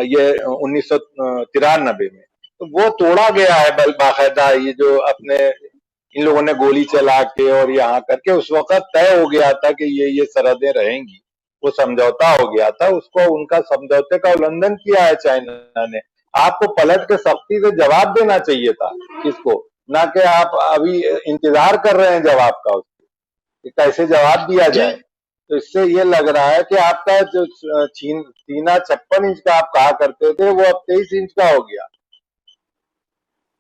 ये 1993 में, तो वो तोड़ा गया है बाकायदा। ये जो अपने इन लोगों ने गोली चला के और यहाँ करके उस वक्त तय हो गया था कि ये सरहदें रहेंगी, वो समझौता हो गया था। उसको उनका समझौते का उल्लंघन किया है चाइना ने। आपको पलट के सख्ती से जवाब देना चाहिए था इसको, ना कि आप अभी इंतजार कर रहे हैं जवाब का, उसको कैसे जवाब दिया जाए। तो इससे ये लग रहा है कि आपका जो सीना 56 इंच का आप कहा करते थे वो अब 23 इंच का हो गया।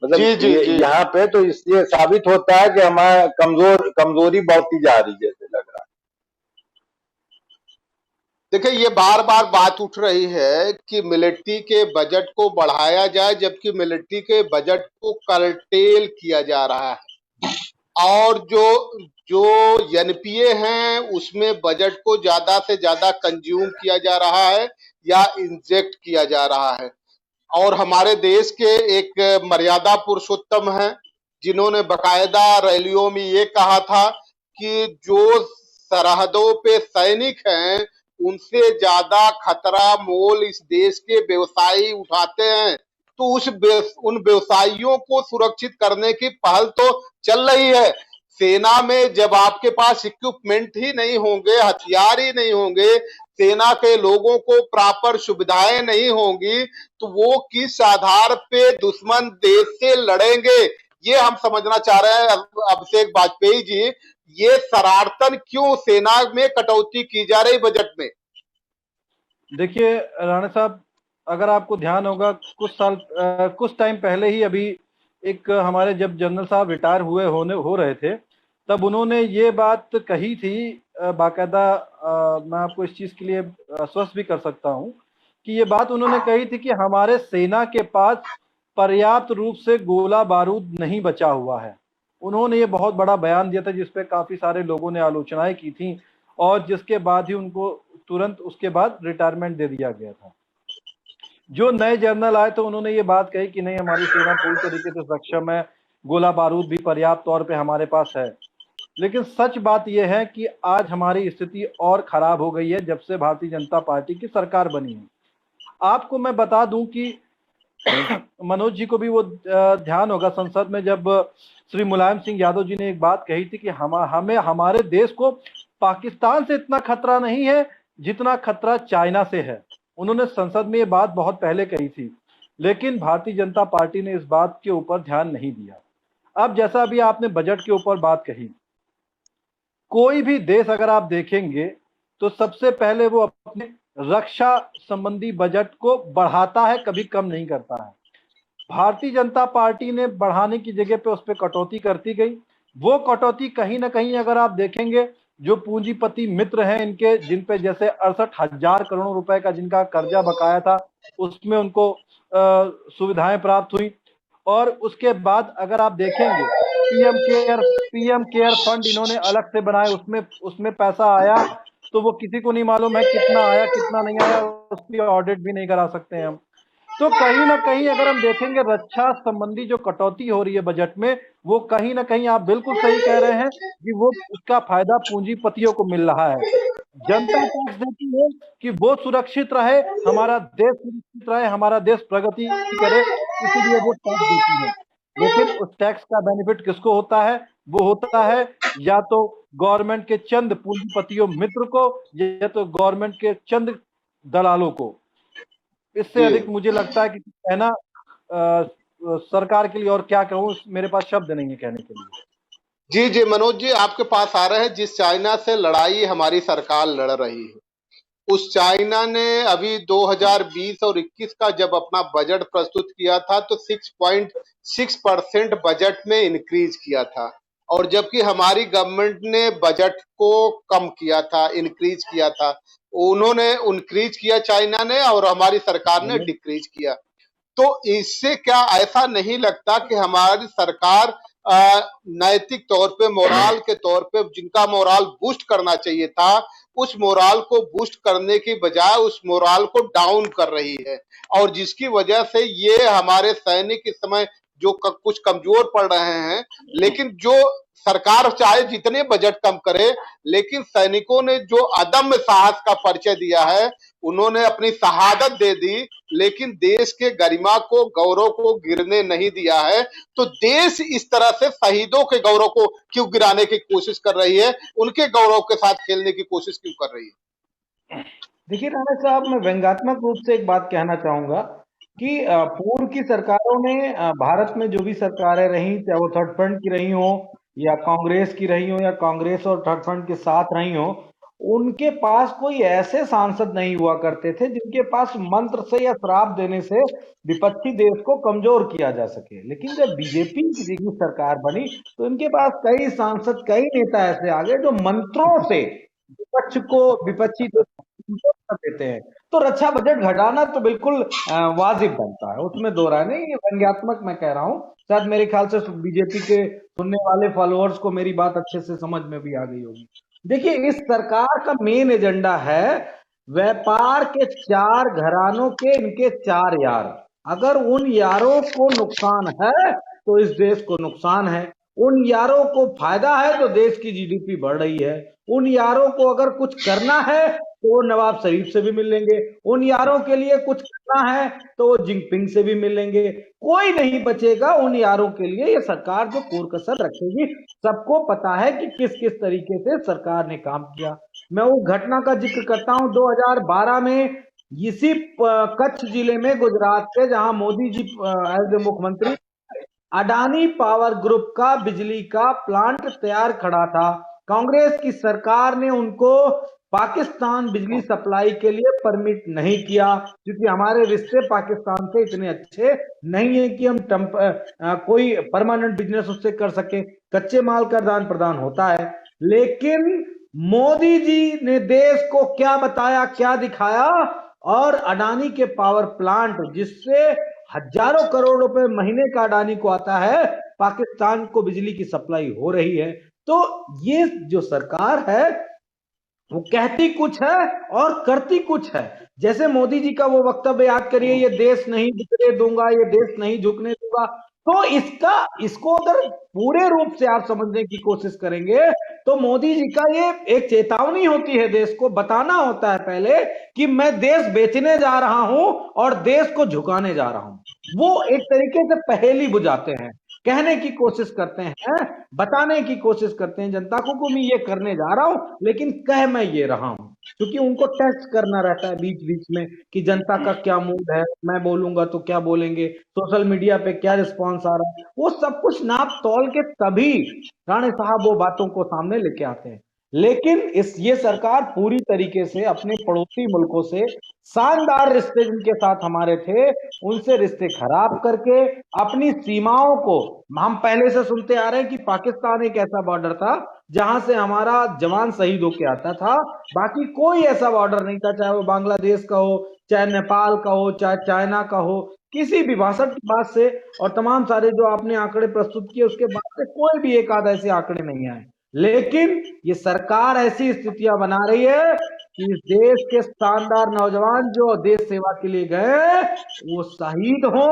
मतलब यहाँ पे तो इसलिए साबित होता है कि हमारा कमजोरी बढ़ती जा रही है, जैसे लग रहा है। देखिए, ये बार बार बात उठ रही है कि मिलिट्री के बजट को बढ़ाया जाए, जबकि मिलिट्री के बजट को कर्टेल किया जा रहा है। और जो एनपीए हैं उसमें बजट को ज्यादा से ज्यादा कंज्यूम किया जा रहा है या इंजेक्ट किया जा रहा है। और हमारे देश के एक मर्यादा पुरुषोत्तम हैं, जिन्होंने बकायदा रैलियों में ये कहा था कि जो सरहदों पे सैनिक हैं उनसे ज्यादा खतरा मोल इस देश के व्यवसायी उठाते हैं। तो उन व्यवसायियों को सुरक्षित करने की पहल तो चल रही है। सेना में जब आपके पास इक्विपमेंट ही नहीं होंगे, हथियार ही नहीं होंगे, सेना के लोगों को प्रॉपर सुविधाएं नहीं होंगी, तो वो किस आधार पे दुश्मन देश से लड़ेंगे, ये हम समझना चाह रहे हैं। अभिषेक वाजपेयी जी, ये शरारतन क्यों सेना में कटौती की जा रही बजट में? देखिए राणा साहब, अगर आपको ध्यान होगा कुछ टाइम पहले ही अभी एक हमारे जब जनरल साहब रिटायर हो रहे थे, तब उन्होंने ये बात कही थी बाकायदा। मैं आपको इस चीज के लिए आश्वस्त भी कर सकता हूं कि ये बात उन्होंने कही थी कि हमारे सेना के पास पर्याप्त रूप से गोला बारूद नहीं बचा हुआ है। उन्होंने ये बहुत बड़ा बयान दिया था जिसपे काफी सारे लोगों ने आलोचनाएं की थी और जिसके बाद ही उनको तुरंत उसके बाद रिटायरमेंट दे दिया गया था। जो नए जनरल आए तो उन्होंने ये बात कही कि नहीं, हमारी सेना पूरी तरीके से सक्षम है, गोला बारूद भी पर्याप्त तौर पे हमारे पास है। लेकिन सच बात यह है कि आज हमारी स्थिति और खराब हो गई है जब से भारतीय जनता पार्टी की सरकार बनी है। आपको मैं बता दूं कि मनोज जी को भी वो ध्यान होगा, संसद में जब श्री मुलायम सिंह यादव जी ने एक बात कही थी कि हमें हमारे देश को पाकिस्तान से इतना खतरा नहीं है जितना खतरा चाइना से है। उन्होंने संसद में ये बात बहुत पहले कही थी, लेकिन भारतीय जनता पार्टी ने इस बात के ऊपर ध्यान नहीं दिया। अब जैसा अभी आपने बजट के ऊपर बात कही, कोई भी देश अगर आप देखेंगे तो सबसे पहले वो अपने रक्षा संबंधी बजट को बढ़ाता है, कभी कम नहीं करता है। भारतीय जनता पार्टी ने बढ़ाने की जगह पे उस पर कटौती करती गई। वो कटौती कहीं ना कहीं अगर आप देखेंगे, जो पूंजीपति मित्र हैं इनके, जिन पे जैसे 68,000 करोड़ रुपए का जिनका कर्जा बकाया था, उसमें उनको सुविधाएं प्राप्त हुई। और उसके बाद अगर आप देखेंगे पीएम केयर फंड इन्होंने अलग से बनाए, उसमें पैसा आया तो वो किसी को नहीं मालूम है कितना आया कितना नहीं आया, उसकी ऑडिट भी नहीं करा सकते हैं हम। तो कहीं ना कहीं अगर हम देखेंगे रक्षा संबंधी जो कटौती हो रही है बजट में, वो कहीं ना कहीं आप बिल्कुल सही कह रहे हैं कि वो उसका फायदा पूंजीपतियों को मिल रहा है। जनता टैक्स देती है कि वो सुरक्षित रहे, हमारा देश सुरक्षित रहे, हमारा देश प्रगति करे, इसीलिए वो टैक्स देती है। लेकिन उस टैक्स का बेनिफिट किसको होता है? वो होता है या तो गवर्नमेंट के चंद पूंजीपतियों मित्र को, या तो गवर्नमेंट के चंद दलालों को। इससे अधिक मुझे लगता है कि कहना सरकार के लिए और क्या कहूं, मेरे पास शब्द नहीं है कहने के लिए। जी जी मनोज जी, आपके पास आ रहे हैं। जिस चाइना से लड़ाई हमारी सरकार लड़ रही है उस चाइना ने अभी 2020 और 21 का जब अपना बजट प्रस्तुत किया था तो 6.6% बजट में इंक्रीज किया था, और जबकि हमारी गवर्नमेंट ने बजट को कम किया था, इंक्रीज किया था। उन्होंने इंक्रीज किया चाइना ने, और हमारी सरकार ने डिक्रीज किया। तो इससे क्या ऐसा नहीं लगता कि हमारी सरकार नैतिक तौर पे, मोराल के तौर पे, जिनका मोराल बूस्ट करना चाहिए था, उस मोराल को बूस्ट करने की बजाय उस मोराल को डाउन कर रही है, और जिसकी वजह से ये हमारे सैनिक इस समय जो कुछ कमजोर पड़ रहे हैं। लेकिन जो सरकार चाहे जितने बजट कम करे, लेकिन सैनिकों ने जो अदम्य साहस का परिचय दिया है, उन्होंने अपनी शहादत दे दी, लेकिन देश के गरिमा को, गौरव को गिरने नहीं दिया है। तो देश इस तरह से शहीदों के गौरव को क्यों गिराने की कोशिश कर रही है, उनके गौरव के साथ खेलने की कोशिश क्यों कर रही है? देखिए राणा साहब, मैं व्यंग्यात्मक रूप से एक बात कहना चाहूंगा कि पूर्व की सरकारों ने, भारत में जो भी सरकारें रही, चाहे वो थर्ड फ्रंट की रही हो या कांग्रेस की रही हो या कांग्रेस और थर्ड फ्रंट के साथ रही हो, उनके पास कोई ऐसे सांसद नहीं हुआ करते थे जिनके पास मंत्र से या श्राप देने से विपक्षी देश को कमजोर किया जा सके। लेकिन जब बीजेपी की सरकार बनी तो इनके पास कई सांसद, कई नेता ऐसे आ गए जो मंत्रों से विपक्ष को, विपक्षी देश को कमजोर कर देते हैं। तो रक्षा बजट घटाना तो बिल्कुल वाजिब बनता है, उसमें दो राय नहीं। ये व्यंग्यात्मक मैं कह रहा हूँ, शायद मेरे ख्याल से बीजेपी के सुनने वाले फॉलोअर्स को मेरी बात अच्छे से समझ में भी आ गई होगी। देखिए, इस सरकार का मेन एजेंडा है व्यापार के चार घरानों के, इनके चार यार। अगर उन यारों को नुकसान है तो इस देश को नुकसान है, उन यारों को फायदा है तो देश की जीडीपी बढ़ रही है, उन यारों को अगर कुछ करना है तो वो नवाब शरीफ से भी मिल लेंगे, उन यारों के लिए कुछ करना है तो वो जिनपिंग से भी मिल लेंगे। कोई नहीं बचेगा उन यारों के लिए। ये सरकार जो कसर रखेगी, सबको पता है कि किस किस तरीके से सरकार ने काम किया। मैं उस घटना का जिक्र करता हूं 2012 में इसी कच्छ जिले में, गुजरात से, जहां मोदी जी एज ए मुख्यमंत्री, अडानी पावर ग्रुप का बिजली का प्लांट तैयार खड़ा था। कांग्रेस की सरकार ने उनको पाकिस्तान बिजली सप्लाई के लिए परमिट नहीं किया, क्योंकि हमारे रिश्ते पाकिस्तान से इतने अच्छे नहीं है कि हम कोई परमानेंट बिजनेस उससे कर सके। कच्चे माल का आदान प्रदान होता है, लेकिन मोदी जी ने देश को क्या बताया, क्या दिखाया, और अडानी के पावर प्लांट, जिससे हजारों करोड़ रुपए महीने का अडानी को आता है, पाकिस्तान को बिजली की सप्लाई हो रही है। तो ये जो सरकार है वो कहती कुछ है और करती कुछ है। जैसे मोदी जी का वो वक्तव्य याद करिए, ये देश नहीं झुकने दूंगा, ये देश नहीं झुकने दूंगा। तो इसको अगर पूरे रूप से आप समझने की कोशिश करेंगे तो मोदी जी का ये एक चेतावनी होती है, देश को बताना होता है पहले कि मैं देश बेचने जा रहा हूं और देश को झुकाने जा रहा हूं। वो एक तरीके से पहेली बुझाते हैं, कहने की कोशिश करते हैं, बताने की कोशिश करते हैं जनता को कि मैं ये करने जा रहा हूं, लेकिन कह मैं ये रहा हूं। क्योंकि उनको टेस्ट करना रहता है बीच बीच में कि जनता का क्या मूड है, मैं बोलूंगा तो क्या बोलेंगे, सोशल मीडिया पे क्या रिस्पॉन्स आ रहा है, वो सब कुछ नाप तौल के तभी राणे साहब वो बातों को सामने लेके आते हैं। लेकिन ये सरकार पूरी तरीके से अपने पड़ोसी मुल्कों से, शानदार रिश्ते जिनके साथ हमारे थे, उनसे रिश्ते खराब करके अपनी सीमाओं को, हम पहले से सुनते आ रहे हैं कि पाकिस्तान एक ऐसा बॉर्डर था जहां से हमारा जवान शहीद होके आता था, बाकी कोई ऐसा बॉर्डर नहीं था, चाहे वो बांग्लादेश का हो, चाहे नेपाल का हो, चाहे चाइना का हो, किसी भी 62 के बाद से और तमाम सारे जो आपने आंकड़े प्रस्तुत किए उसके बाद से कोई भी एक आध ऐसे आंकड़े नहीं आए। लेकिन ये सरकार ऐसी स्थितियां बना रही है कि इस देश के शानदार नौजवान जो देश सेवा के लिए गए वो शहीद हो,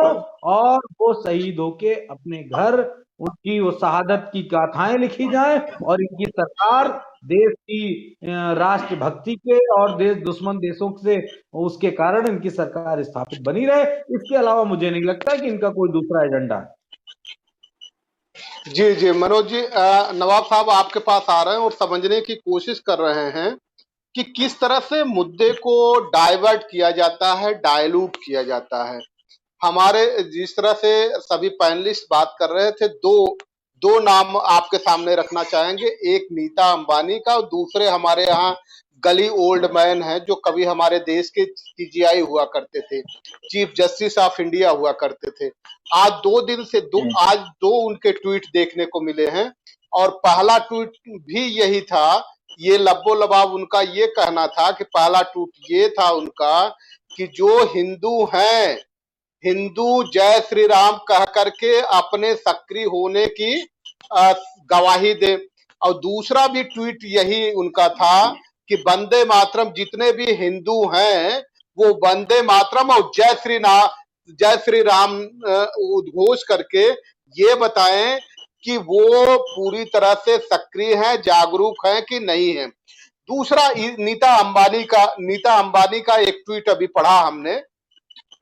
और वो शहीद होके अपने घर, उनकी वो शहादत की गाथाएं लिखी जाए, और इनकी सरकार देश की राष्ट्रभक्ति के और देश दुश्मन देशों से उसके कारण इनकी सरकार स्थापित बनी रहे। इसके अलावा मुझे नहीं लगता कि इनका कोई दूसरा एजेंडा है। जी जी मनोज जी, नवाब साहब आपके पास आ रहे हैं और समझने की कोशिश कर रहे हैं कि किस तरह से मुद्दे को डाइवर्ट किया जाता है, डायलूट किया जाता है। हमारे जिस तरह से सभी पैनलिस्ट बात कर रहे थे, दो नाम आपके सामने रखना चाहेंगे, एक नीता अंबानी का और दूसरे हमारे यहाँ गली ओल्ड मैन हैं जो कभी हमारे देश के सीजीआई हुआ करते थे, चीफ जस्टिस ऑफ इंडिया हुआ करते थे। आज 2 दिन से आज दो उनके ट्वीट देखने को मिले हैं और पहला ट्वीट भी यही था, ये लब्बो लबाब उनका ये कहना था कि पहला ट्वीट ये था उनका कि जो हिंदू हैं, हिंदू जय श्री राम कह करके अपने सक्रिय होने की गवाही दे। और दूसरा भी ट्वीट यही उनका था कि वंदे मातरम, जितने भी हिंदू हैं वो वंदे मातरम और जय श्री राम उद्घोष करके ये बताएं कि वो पूरी तरह से सक्रिय हैं, जागरूक हैं कि नहीं है। दूसरा नीता अंबानी का एक ट्वीट अभी पढ़ा हमने,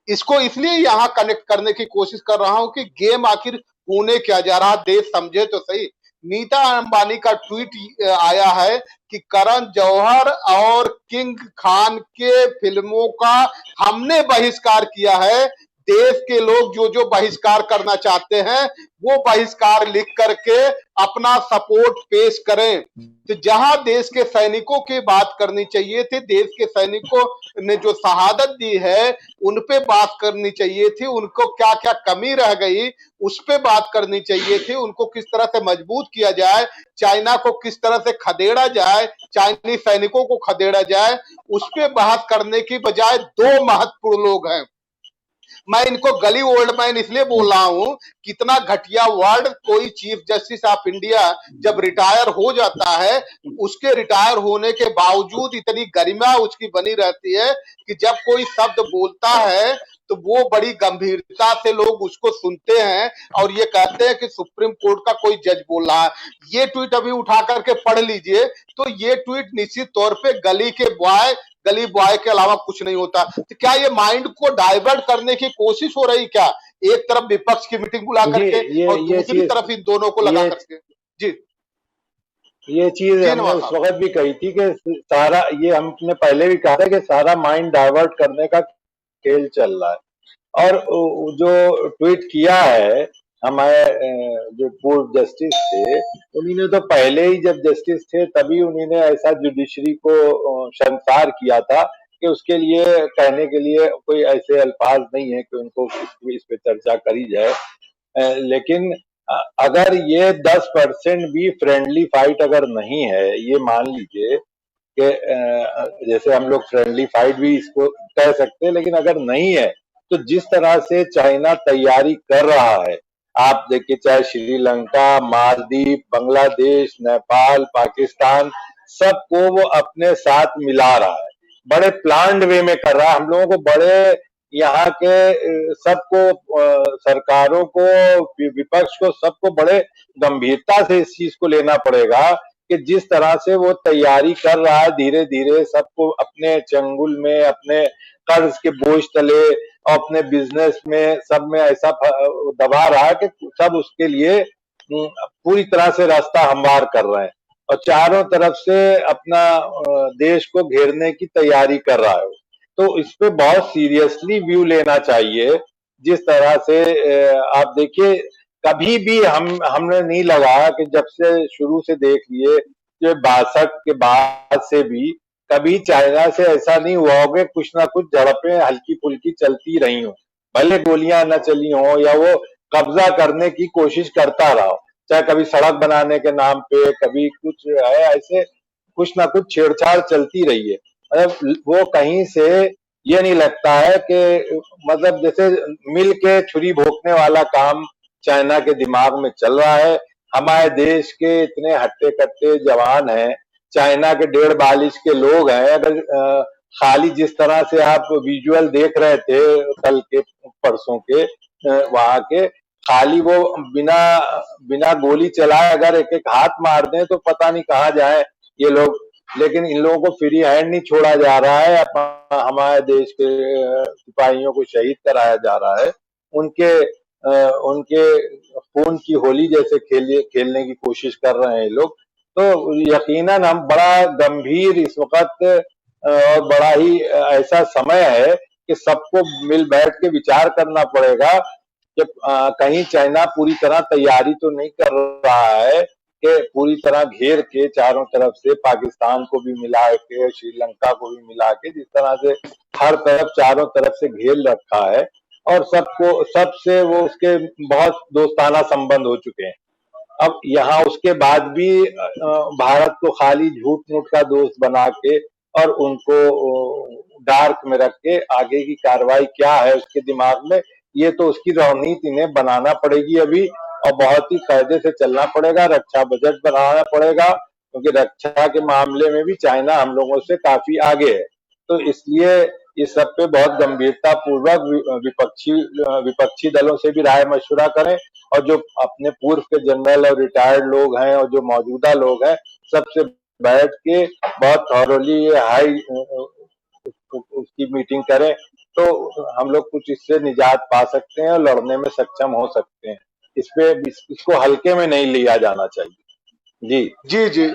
इसको इसलिए यहां कनेक्ट करने की कोशिश कर रहा हूं कि गेम आखिर होने क्या जा रहा, देश समझे तो सही। नीता अंबानी का ट्वीट आया है कि करण जौहर और किंग खान के फिल्मों का हमने बहिष्कार किया है, देश के लोग जो जो बहिष्कार करना चाहते हैं वो बहिष्कार लिख करके अपना सपोर्ट पेश करें। तो जहां देश के सैनिकों की बात करनी चाहिए थी, देश के सैनिकों ने जो शहादत दी है उन पे बात करनी चाहिए थी, उनको क्या क्या कमी रह गई उस पे बात करनी चाहिए थी, उनको किस तरह से मजबूत किया जाए, चाइना को किस तरह से खदेड़ा जाए, चाइनीज सैनिकों को खदेड़ा जाए, उस पे बात करने की बजाय दो महत्वपूर्ण लोग हैं। मैं इनको गली ओल्ड मैन इसलिए बोल रहा हूं, कितना घटिया वर्ड। कोई चीफ जस्टिस ऑफ इंडिया जब रिटायर हो जाता है, उसके रिटायर होने के बावजूद इतनी गरिमा उसकी बनी रहती है कि जब कोई शब्द बोलता है तो वो बड़ी गंभीरता से लोग उसको सुनते हैं और ये कहते हैं कि सुप्रीम कोर्ट का कोई जज बोल रहा है। ये ट्वीट अभी उठा करके पढ़ लीजिए, तो ये ट्वीट निश्चित तौर पे गली बॉय के अलावा कुछ नहीं होता। तो क्या ये माइंड को डाइवर्ट करने की कोशिश हो रही क्या, एक तरफ विपक्ष की मीटिंग बुला करके और दूसरी तरफ इन दोनों को लगा करके? जी, ये चीज हमने उस वक्त भी कही थी कि सारा, ये हमने पहले भी कहा था कि सारा माइंड डाइवर्ट करने का खेल चल रहा है। और जो ट्वीट किया है हमारे जो पूर्व जस्टिस थे, उन्होंने तो पहले ही जब जस्टिस थे तभी उन्होंने ऐसा जुडिशरी को शर्मसार किया था कि उसके लिए कहने के लिए कोई ऐसे अल्फाज नहीं है कि उनको इस पे चर्चा करी जाए। लेकिन अगर ये 10% भी फ्रेंडली फाइट अगर नहीं है, ये मान लीजिए कि जैसे हम लोग फ्रेंडली फाइट भी इसको कह सकते हैं, लेकिन अगर नहीं है तो जिस तरह से चाइना तैयारी कर रहा है, आप देखिए चाहे श्रीलंका, मालदीव, बांग्लादेश, नेपाल, पाकिस्तान, सबको वो अपने साथ मिला रहा है, बड़े प्लान्ड वे में कर रहा है। हम लोगों को बड़े यहाँ के सबको, सरकारों को, विपक्ष को, सबको बड़े गंभीरता से इस चीज को लेना पड़ेगा कि जिस तरह से वो तैयारी कर रहा है, धीरे धीरे सबको अपने चंगुल में, अपने कर्ज के बोझ तले और अपने बिजनेस में सब में ऐसा दबा रहा है कि सब उसके लिए पूरी तरह से रास्ता हमवार कर रहे हैं और चारों तरफ से अपना देश को घेरने की तैयारी कर रहा है। तो इस पे बहुत सीरियसली व्यू लेना चाहिए। जिस तरह से आप देखिए, कभी भी हमने नहीं लगाया कि जब से शुरू से देख लिए कि 62 के बाद से भी कभी चाइना से ऐसा नहीं हुआ हो कि कुछ ना कुछ झड़पें हल्की फुल्की चलती रही हो, भले गोलियां न चली हो या वो कब्जा करने की कोशिश करता रहा हो, चाहे कभी सड़क बनाने के नाम पे, कभी कुछ है, ऐसे कुछ ना कुछ छेड़छाड़ चलती रही है। मतलब वो कहीं से ये नहीं लगता है कि मतलब जैसे मिल के छुरी भोंकने वाला काम चाइना के दिमाग में चल रहा है। हमारे देश के इतने हट्टे कट्टे जवान हैं, चाइना के 1.5 बालिश के लोग हैं। अगर खाली जिस तरह से आप विजुअल देख रहे थे कल के परसों के वहां के, खाली वो बिना गोली चलाए अगर एक एक हाथ मार दें तो पता नहीं कहाँ जाए ये लोग। लेकिन इन लोगों को फ्री हैंड नहीं छोड़ा जा रहा है, हमारे देश के सिपाहियों को शहीद कराया जा रहा है, उनके खून की होली जैसे खेलने की कोशिश कर रहे हैं लोग। तो यकीनन हम बड़ा गंभीर इस वक्त और बड़ा ही ऐसा समय है कि सबको मिल बैठ के विचार करना पड़ेगा कि कहीं चाइना पूरी तरह तैयारी तो नहीं कर रहा है के पूरी तरह घेर के चारों तरफ से पाकिस्तान को भी मिला के, श्रीलंका को भी मिला के, जिस तरह से हर तरफ चारों तरफ से घेर रखा है और सबसे वो उसके बहुत दोस्ताना संबंध हो चुके हैं। अब यहाँ उसके बाद भी भारत को खाली झूठ मूठ का दोस्त बना के और उनको डार्क में रख के आगे की कार्रवाई क्या है उसके दिमाग में, ये तो उसकी रणनीति इन्हें बनाना पड़ेगी अभी, और बहुत ही कायदे से चलना पड़ेगा। रक्षा बजट बनाना पड़ेगा क्योंकि रक्षा के मामले में भी चाइना हम लोगों से काफी आगे है। तो इसलिए इस सब पे बहुत गंभीरता पूर्वक विपक्षी दलों से भी राय मशवरा करें, और जो अपने पूर्व के जनरल और रिटायर्ड लोग हैं और जो मौजूदा लोग हैं, सबसे बैठ के बहुत थॉरोली हाई उसकी मीटिंग करें, तो हम लोग कुछ इससे निजात पा सकते हैं और लड़ने में सक्षम हो सकते हैं। इसको हल्के में नहीं लिया जाना चाहिए। जी जी जी।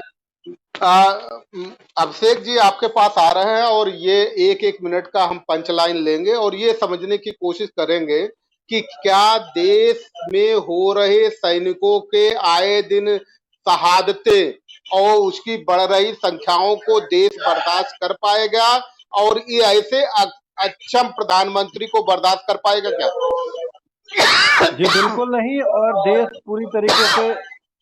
अभिषेक जी आपके पास आ रहे हैं और ये एक एक मिनट का हम पंच लाइन लेंगे और ये समझने की कोशिश करेंगे कि क्या देश में हो रहे सैनिकों के आए दिन शहादतें और उसकी बढ़ रही संख्याओं को देश बर्दाश्त कर पाएगा और ये ऐसे अक्षम प्रधानमंत्री को बर्दाश्त कर पाएगा क्या? जी बिल्कुल नहीं। और देश पूरी तरीके से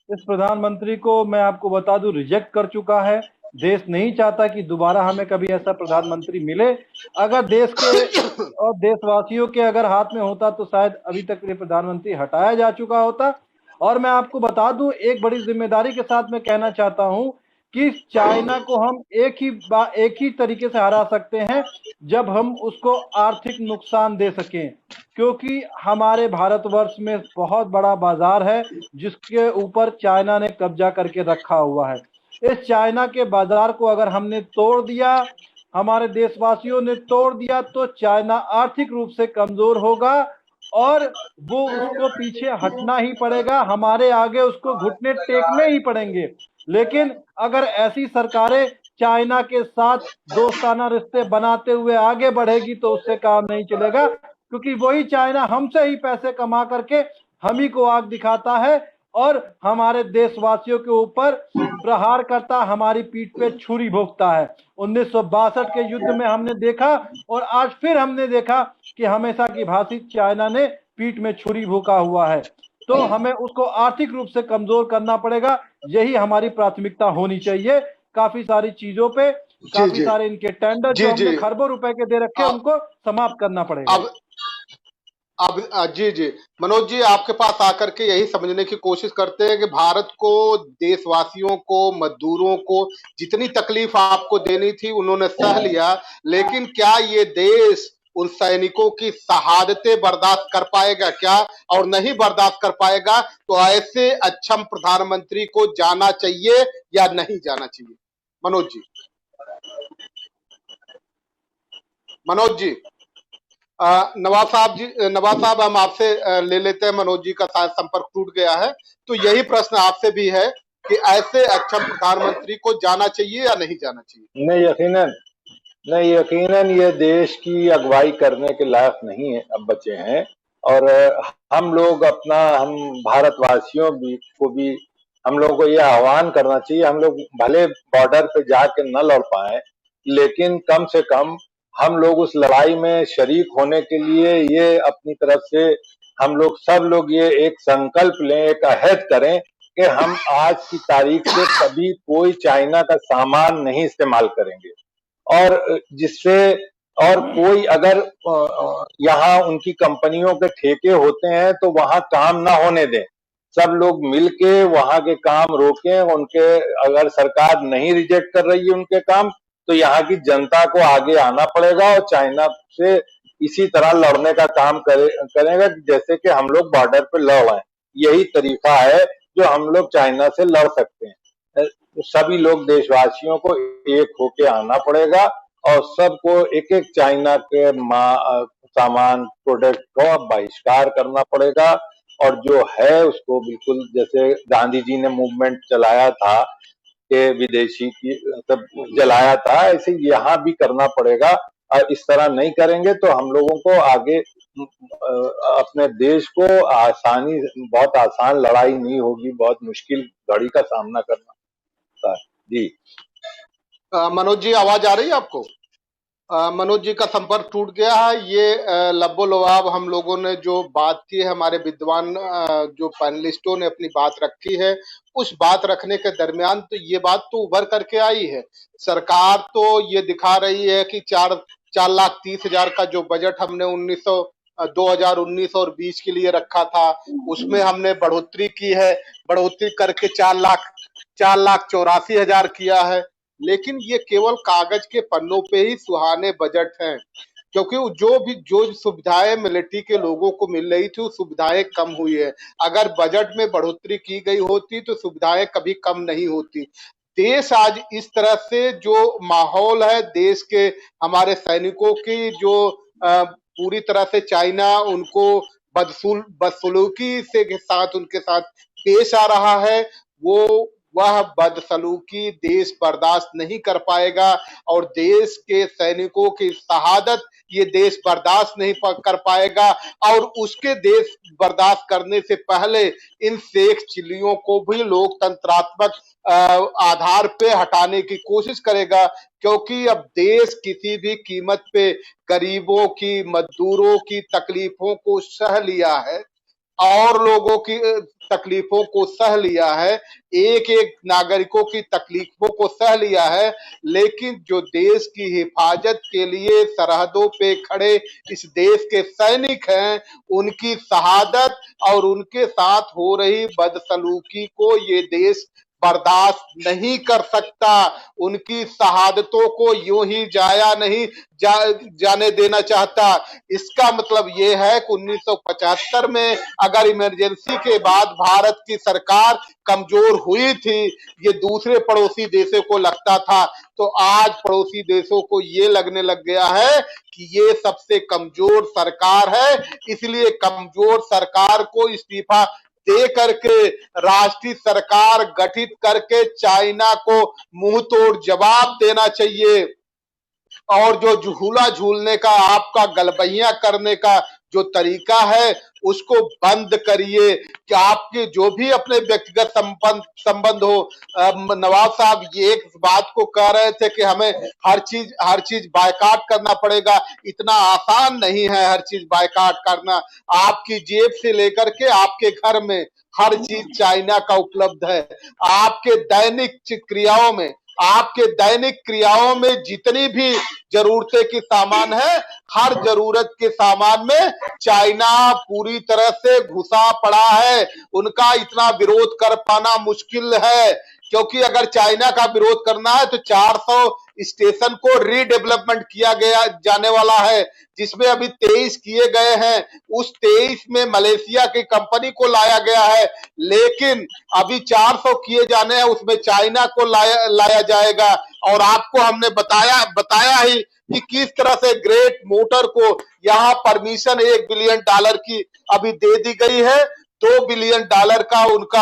इस प्रधानमंत्री को, मैं आपको बता दूं, रिजेक्ट कर चुका है। देश नहीं चाहता कि दोबारा हमें कभी ऐसा प्रधानमंत्री मिले। अगर देश के और देशवासियों के अगर हाथ में होता तो शायद अभी तक ये प्रधानमंत्री हटाया जा चुका होता। और मैं आपको बता दूं, एक बड़ी जिम्मेदारी के साथ मैं कहना चाहता हूं कि चाइना को हम एक ही तरीके से हरा सकते हैं जब हम उसको आर्थिक नुकसान दे सकें, क्योंकि हमारे भारतवर्ष में बहुत बड़ा बाजार है जिसके ऊपर चाइना ने कब्जा करके रखा हुआ है। इस चाइना के बाजार को अगर हमने तोड़ दिया, हमारे देशवासियों ने तोड़ दिया, तो चाइना आर्थिक रूप से कमजोर होगा और वो उसको पीछे हटना ही पड़ेगा, हमारे आगे उसको घुटने टेकने ही पड़ेंगे। लेकिन अगर ऐसी सरकारें चाइना के साथ दोस्ताना रिश्ते बनाते हुए आगे बढ़ेगी तो उससे काम नहीं चलेगा, क्योंकि वही चाइना हमसे ही पैसे कमा करके हम ही को आग दिखाता है और हमारे देशवासियों के ऊपर प्रहार करता, हमारी पीठ पे छुरी भोंकता है। 1962 के युद्ध में हमने देखा और आज फिर हमने देखा कि हमेशा की भांति चाइना ने पीठ में छुरी भोंका हुआ है। तो हमें उसको आर्थिक रूप से कमजोर करना पड़ेगा, यही हमारी प्राथमिकता होनी चाहिए। काफी सारी चीजों पे, काफी सारे इनके टेंडर जो हमने खरबों रुपए के दे रखे, उनको समाप्त करना पड़ेगा। अब जी जी मनोज जी आपके पास आकर के यही समझने की कोशिश करते हैं कि भारत को, देशवासियों को, मजदूरों को जितनी तकलीफ आपको देनी थी उन्होंने सह लिया, लेकिन क्या ये देश उन सैनिकों की शहादतें बर्दाश्त कर पाएगा क्या? और नहीं बर्दाश्त कर पाएगा तो ऐसे अक्षम प्रधानमंत्री को जाना चाहिए या नहीं जाना चाहिए? मनोज जी। मनोज जी, नवाब साहब हम आपसे ले लेते हैं। मनोज जी का शायद संपर्क टूट गया है, तो यही प्रश्न आपसे भी है कि ऐसे अक्षम प्रधानमंत्री को जाना चाहिए या नहीं जाना चाहिए? नहीं, यकीनन ये देश की अगुवाई करने के लायक नहीं है, अब बचे हैं। और हम भारतवासियों को भी हम लोगों को ये आह्वान करना चाहिए, हम लोग भले बॉर्डर पे जाके न लड़ पाए, लेकिन कम से कम हम लोग उस लड़ाई में शरीक होने के लिए ये अपनी तरफ से सब लोग ये एक संकल्प लें, एक अहद करें कि हम आज की तारीख से कभी कोई चाइना का सामान नहीं इस्तेमाल करेंगे, और जिससे और कोई अगर यहाँ उनकी कंपनियों के ठेके होते हैं तो वहां काम ना होने दें। सब लोग मिलके वहां के काम रोकें। उनके अगर सरकार नहीं रिजेक्ट कर रही है उनके काम, तो यहाँ की जनता को आगे आना पड़ेगा और चाइना से इसी तरह लड़ने का काम करेगा जैसे कि हम लोग बॉर्डर पे लड़ रहे हैं। यही तरीका है जो हम लोग चाइना से लड़ सकते हैं। सभी लोग देशवासियों को एक होके आना पड़ेगा और सबको एक एक चाइना के सामान प्रोडक्ट का बहिष्कार करना पड़ेगा, और जो है उसको बिल्कुल जैसे गांधी जी ने मूवमेंट चलाया था कि विदेशी की सब जलाया था, ऐसे यहाँ भी करना पड़ेगा। और इस तरह नहीं करेंगे तो हम लोगों को आगे अपने देश को बहुत आसान लड़ाई नहीं होगी, बहुत मुश्किल घड़ी का सामना करना होता है। जी मनोज जी, आवाज आ रही है आपको? मनोज जी का संपर्क टूट गया है। ये लब्बो लवाब हम लोगों ने जो बात की है, हमारे विद्वान जो पैनलिस्टों ने अपनी बात रखी है, उस बात रखने के दरमियान तो ये बात तो उभर करके आई है। सरकार तो ये दिखा रही है कि 4,30,000 का जो बजट हमने 2019 और 20 के लिए रखा था, उसमें हमने बढ़ोतरी की है, बढ़ोतरी करके 4,84,000 किया है। लेकिन ये केवल कागज के पन्नों पे ही सुहाने बजट हैं, क्योंकि जो सुविधाएं मिलिट्री के लोगों को मिल रही थी, वो सुविधाएं कम हुई है। अगर बजट में बढ़ोतरी की गई होती तो सुविधाएं कभी कम नहीं होती। देश आज इस तरह से जो माहौल है, देश के हमारे सैनिकों की जो पूरी तरह से चाइना उनको बदसलूकी के साथ उनके साथ पेश आ रहा है, वह बदसलूकी देश बर्दाश्त नहीं कर पाएगा, और देश के सैनिकों की शहादत ये देश बर्दाश्त नहीं कर पाएगा। और उसके देश बर्दाश्त करने से पहले इन शेख चिल्लियों को भी लोकतंत्रात्मक आधार पे हटाने की कोशिश करेगा, क्योंकि अब देश किसी भी कीमत पे गरीबों की, मजदूरों की तकलीफों को सह लिया है, और लोगों की तकलीफों को सह लिया है, एक एक नागरिकों की तकलीफों को सह लिया है। लेकिन जो देश की हिफाजत के लिए सरहदों पे खड़े इस देश के सैनिक हैं, उनकी शहादत और उनके साथ हो रही बदसलूकी को ये देश बर्दाश्त नहीं कर सकता। उनकी शहादतों को यूं ही जाया नहीं जाने देना चाहता। इसका मतलब ये है कि 1975 में अगर इमरजेंसी के बाद भारत की सरकार कमजोर हुई थी, ये दूसरे पड़ोसी देशों को लगता था, तो आज पड़ोसी देशों को ये लगने लग गया है कि ये सबसे कमजोर सरकार है, इसलिए कमजोर सरकार को इस्तीफा दे करके राष्ट्रीय सरकार गठित करके चाइना को मुंह तोड़ जवाब देना चाहिए। और जो झूला झूलने का, आपका गलबैया करने का जो तरीका है, उसको बंद करिए। कि आपके जो भी अपने व्यक्तिगत संबंध हो, नवाब साहब ये एक बात को कह रहे थे कि हमें हर चीज बायकाट करना पड़ेगा। इतना आसान नहीं है हर चीज बायकाट करना। आपकी जेब से लेकर के आपके घर में हर चीज चाइना का उपलब्ध है। आपके दैनिक क्रियाओं में जितनी भी जरूरतें की सामान है, हर जरूरत के सामान में चाइना पूरी तरह से घुसा पड़ा है। उनका इतना विरोध कर पाना मुश्किल है, क्योंकि अगर चाइना का विरोध करना है तो 400 स्टेशन को रीडेवलपमेंट किया गया जाने वाला है, जिसमें अभी 23 किए गए हैं। उस 23 में मलेशिया की कंपनी को लाया गया है, लेकिन अभी 400 किए जाने हैं, उसमें चाइना को लाया जाएगा। और आपको हमने बताया ही कि किस तरह से ग्रेट मोटर को यहाँ परमिशन $1 बिलियन की अभी दे दी गई है। $2 बिलियन का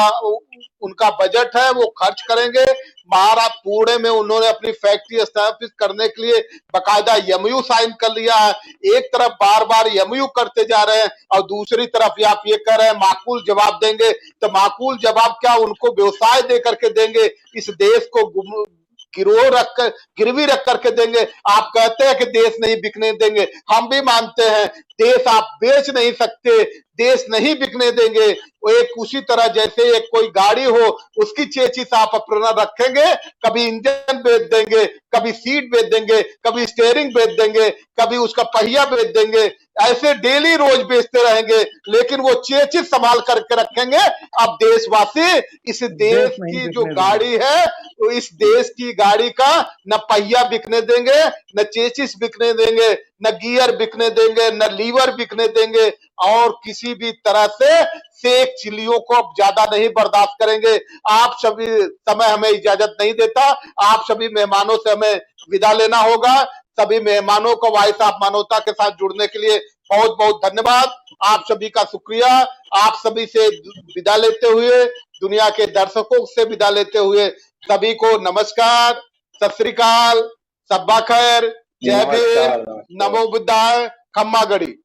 उनका बजट है, वो खर्च करेंगे। महाराष्ट्र पुणे में उन्होंने अपनी फैक्ट्री स्थापित करने के लिए बकायदा एमओयू साइन कर लिया है। एक तरफ बार बार एमओयू करते जा रहे हैं, और दूसरी तरफ आप ये कह रहे हैं माकूल जवाब देंगे। तो माकूल जवाब क्या उनको व्यवसाय दे करके देंगे? इस देश को गिरवी रख करके देंगे? आप कहते हैं कि देश नहीं बिकने देंगे, हम भी मानते हैं, देश आप बेच नहीं सकते, देश नहीं बिकने देंगे। वो एक उसी तरह जैसे एक कोई गाड़ी हो, उसकी चेचिस आप अपना रखेंगे, कभी इंजन बेच देंगे, कभी सीट बेच देंगे, कभी स्टीयरिंग बेच देंगे, कभी उसका पहिया बेच देंगे, ऐसे डेली रोज बेचते रहेंगे, लेकिन वो चेचिस संभाल करके रखेंगे। अब देशवासी इस देश की जो गाड़ी है, तो इस देश की गाड़ी का न पहिया बिकने देंगे, न चेचिस बिकने देंगे, न गियर बिकने देंगे, न लीवर बिकने देंगे, और किसी भी तरह से शेख चिल्लियों को अब ज्यादा नहीं बर्दाश्त करेंगे। आप सभी, समय हमें इजाजत नहीं देता, आप सभी मेहमानों से हमें विदा लेना होगा। सभी मेहमानों को वॉइस ऑफ मानवता के साथ जुड़ने के लिए बहुत बहुत धन्यवाद। आप सभी का शुक्रिया। आप सभी से विदा लेते हुए, दुनिया के दर्शकों से विदा लेते हुए, सभी को नमस्कार, सत श्री अकाल, सब्बा खैर, जय भीम, नमो बुद्धाय, खम्मा गढ़ी।